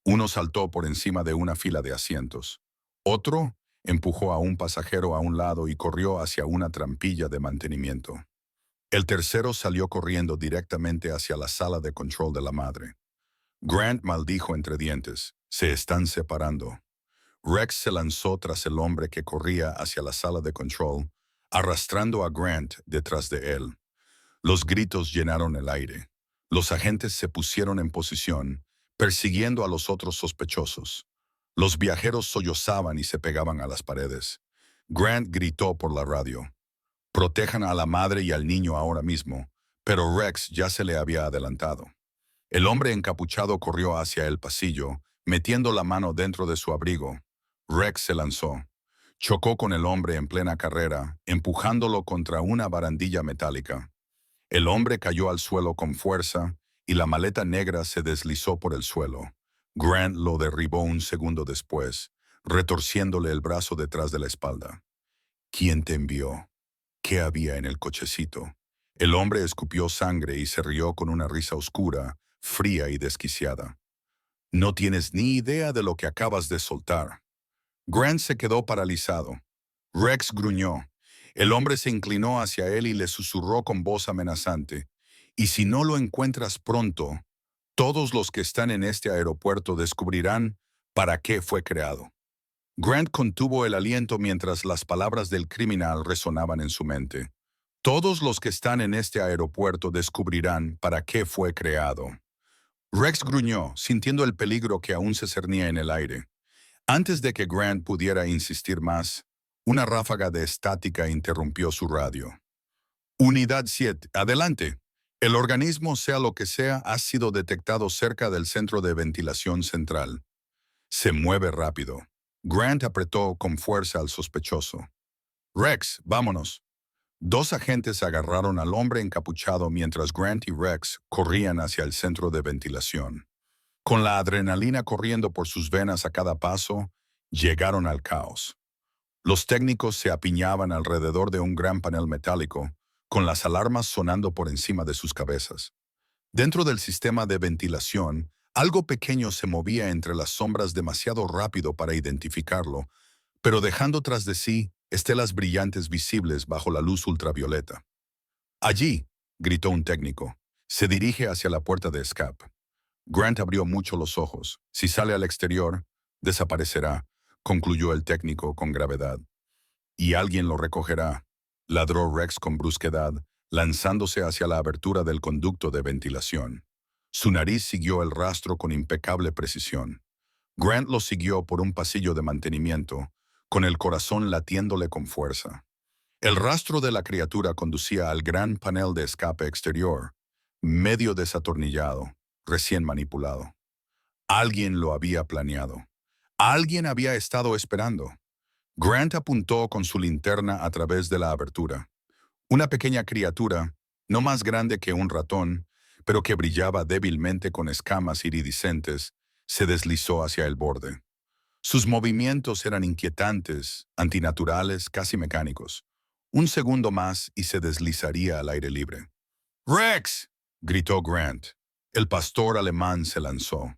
Uno saltó por encima de una fila de asientos. Otro empujó a un pasajero a un lado y corrió hacia una trampilla de mantenimiento. El tercero salió corriendo directamente hacia la sala de control de la madre. Grant maldijo entre dientes. «Se están separando». Rex se lanzó tras el hombre que corría hacia la sala de control, arrastrando a Grant detrás de él. Los gritos llenaron el aire. Los agentes se pusieron en posición, persiguiendo a los otros sospechosos. Los viajeros sollozaban y se pegaban a las paredes. Grant gritó por la radio: «Protejan a la madre y al niño ahora mismo», pero Rex ya se le había adelantado. El hombre encapuchado corrió hacia el pasillo, metiendo la mano dentro de su abrigo. Rex se lanzó. Chocó con el hombre en plena carrera, empujándolo contra una barandilla metálica. El hombre cayó al suelo con fuerza y la maleta negra se deslizó por el suelo. Grant lo derribó un segundo después, retorciéndole el brazo detrás de la espalda. «¿Quién te envió? ¿Qué había en el cochecito?». El hombre escupió sangre y se rió con una risa oscura, fría y desquiciada. «No tienes ni idea de lo que acabas de soltar». Grant se quedó paralizado. Rex gruñó. El hombre se inclinó hacia él y le susurró con voz amenazante: «Y si no lo encuentras pronto, todos los que están en este aeropuerto descubrirán para qué fue creado». Grant contuvo el aliento mientras las palabras del criminal resonaban en su mente. «Todos los que están en este aeropuerto descubrirán para qué fue creado». Rex gruñó, sintiendo el peligro que aún se cernía en el aire. Antes de que Grant pudiera insistir más, una ráfaga de estática interrumpió su radio. «Unidad 7, adelante. El organismo, sea lo que sea, ha sido detectado cerca del centro de ventilación central. Se mueve rápido». Grant apretó con fuerza al sospechoso. «Rex, vámonos». Dos agentes agarraron al hombre encapuchado mientras Grant y Rex corrían hacia el centro de ventilación. Con la adrenalina corriendo por sus venas a cada paso, llegaron al caos. Los técnicos se apiñaban alrededor de un gran panel metálico, con las alarmas sonando por encima de sus cabezas. Dentro del sistema de ventilación, algo pequeño se movía entre las sombras demasiado rápido para identificarlo, pero dejando tras de sí estelas brillantes visibles bajo la luz ultravioleta. «Allí», gritó un técnico. «Se dirige hacia la puerta de escape». Grant abrió mucho los ojos. «Si sale al exterior, desaparecerá», concluyó el técnico con gravedad. «Y alguien lo recogerá», ladró Rex con brusquedad, lanzándose hacia la abertura del conducto de ventilación. Su nariz siguió el rastro con impecable precisión. Grant lo siguió por un pasillo de mantenimiento, con el corazón latiéndole con fuerza. El rastro de la criatura conducía al gran panel de escape exterior, medio desatornillado, recién manipulado. Alguien lo había planeado. Alguien había estado esperando. Grant apuntó con su linterna a través de la abertura. Una pequeña criatura, no más grande que un ratón, pero que brillaba débilmente con escamas iridiscentes, se deslizó hacia el borde. Sus movimientos eran inquietantes, antinaturales, casi mecánicos. Un segundo más y se deslizaría al aire libre. «¡Rex!», gritó Grant. El pastor alemán se lanzó.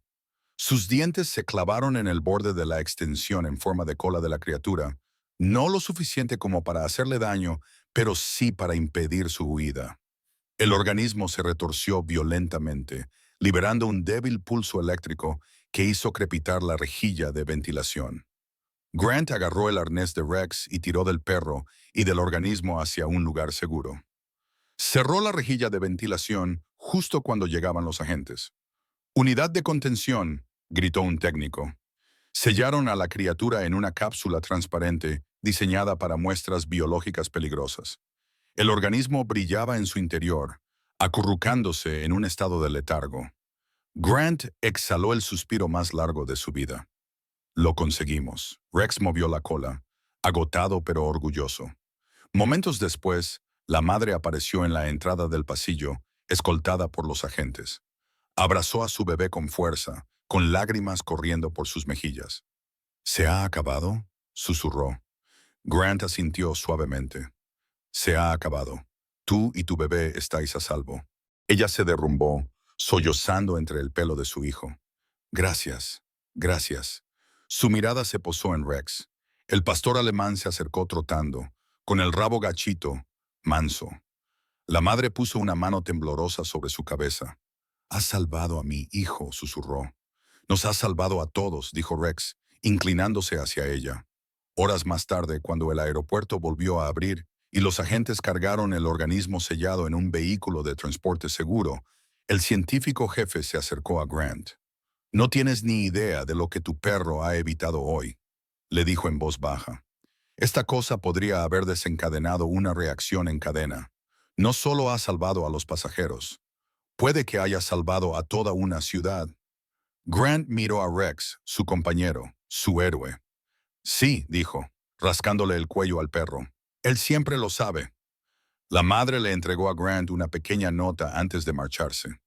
Sus dientes se clavaron en el borde de la extensión en forma de cola de la criatura, no lo suficiente como para hacerle daño, pero sí para impedir su huida. El organismo se retorció violentamente, liberando un débil pulso eléctrico que hizo crepitar la rejilla de ventilación. Grant agarró el arnés de Rex y tiró del perro y del organismo hacia un lugar seguro. Cerró la rejilla de ventilación justo cuando llegaban los agentes. «Unidad de contención», gritó un técnico. Sellaron a la criatura en una cápsula transparente diseñada para muestras biológicas peligrosas. El organismo brillaba en su interior, acurrucándose en un estado de letargo. Grant exhaló el suspiro más largo de su vida. «Lo conseguimos». Rex movió la cola, agotado pero orgulloso. Momentos después, la madre apareció en la entrada del pasillo, escoltada por los agentes. Abrazó a su bebé con fuerza, con lágrimas corriendo por sus mejillas. «¿Se ha acabado?», susurró. Grant asintió suavemente. «Se ha acabado. Tú y tu bebé estáis a salvo». Ella se derrumbó, sollozando entre el pelo de su hijo. «Gracias, gracias». Su mirada se posó en Rex. El pastor alemán se acercó trotando, con el rabo gachito, manso. La madre puso una mano temblorosa sobre su cabeza. «Has salvado a mi hijo», susurró. «Nos has salvado a todos», dijo Rex, inclinándose hacia ella. Horas más tarde, cuando el aeropuerto volvió a abrir y los agentes cargaron el organismo sellado en un vehículo de transporte seguro, el científico jefe se acercó a Grant. «No tienes ni idea de lo que tu perro ha evitado hoy», le dijo en voz baja. «Esta cosa podría haber desencadenado una reacción en cadena. No solo ha salvado a los pasajeros, puede que haya salvado a toda una ciudad». Grant miró a Rex, su compañero, su héroe. «Sí», dijo, rascándole el cuello al perro. «Él siempre lo sabe». La madre le entregó a Grant una pequeña nota antes de marcharse.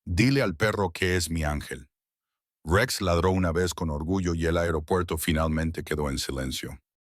«Dile al perro que es mi ángel». Rex ladró una vez con orgullo y el aeropuerto finalmente quedó en silencio.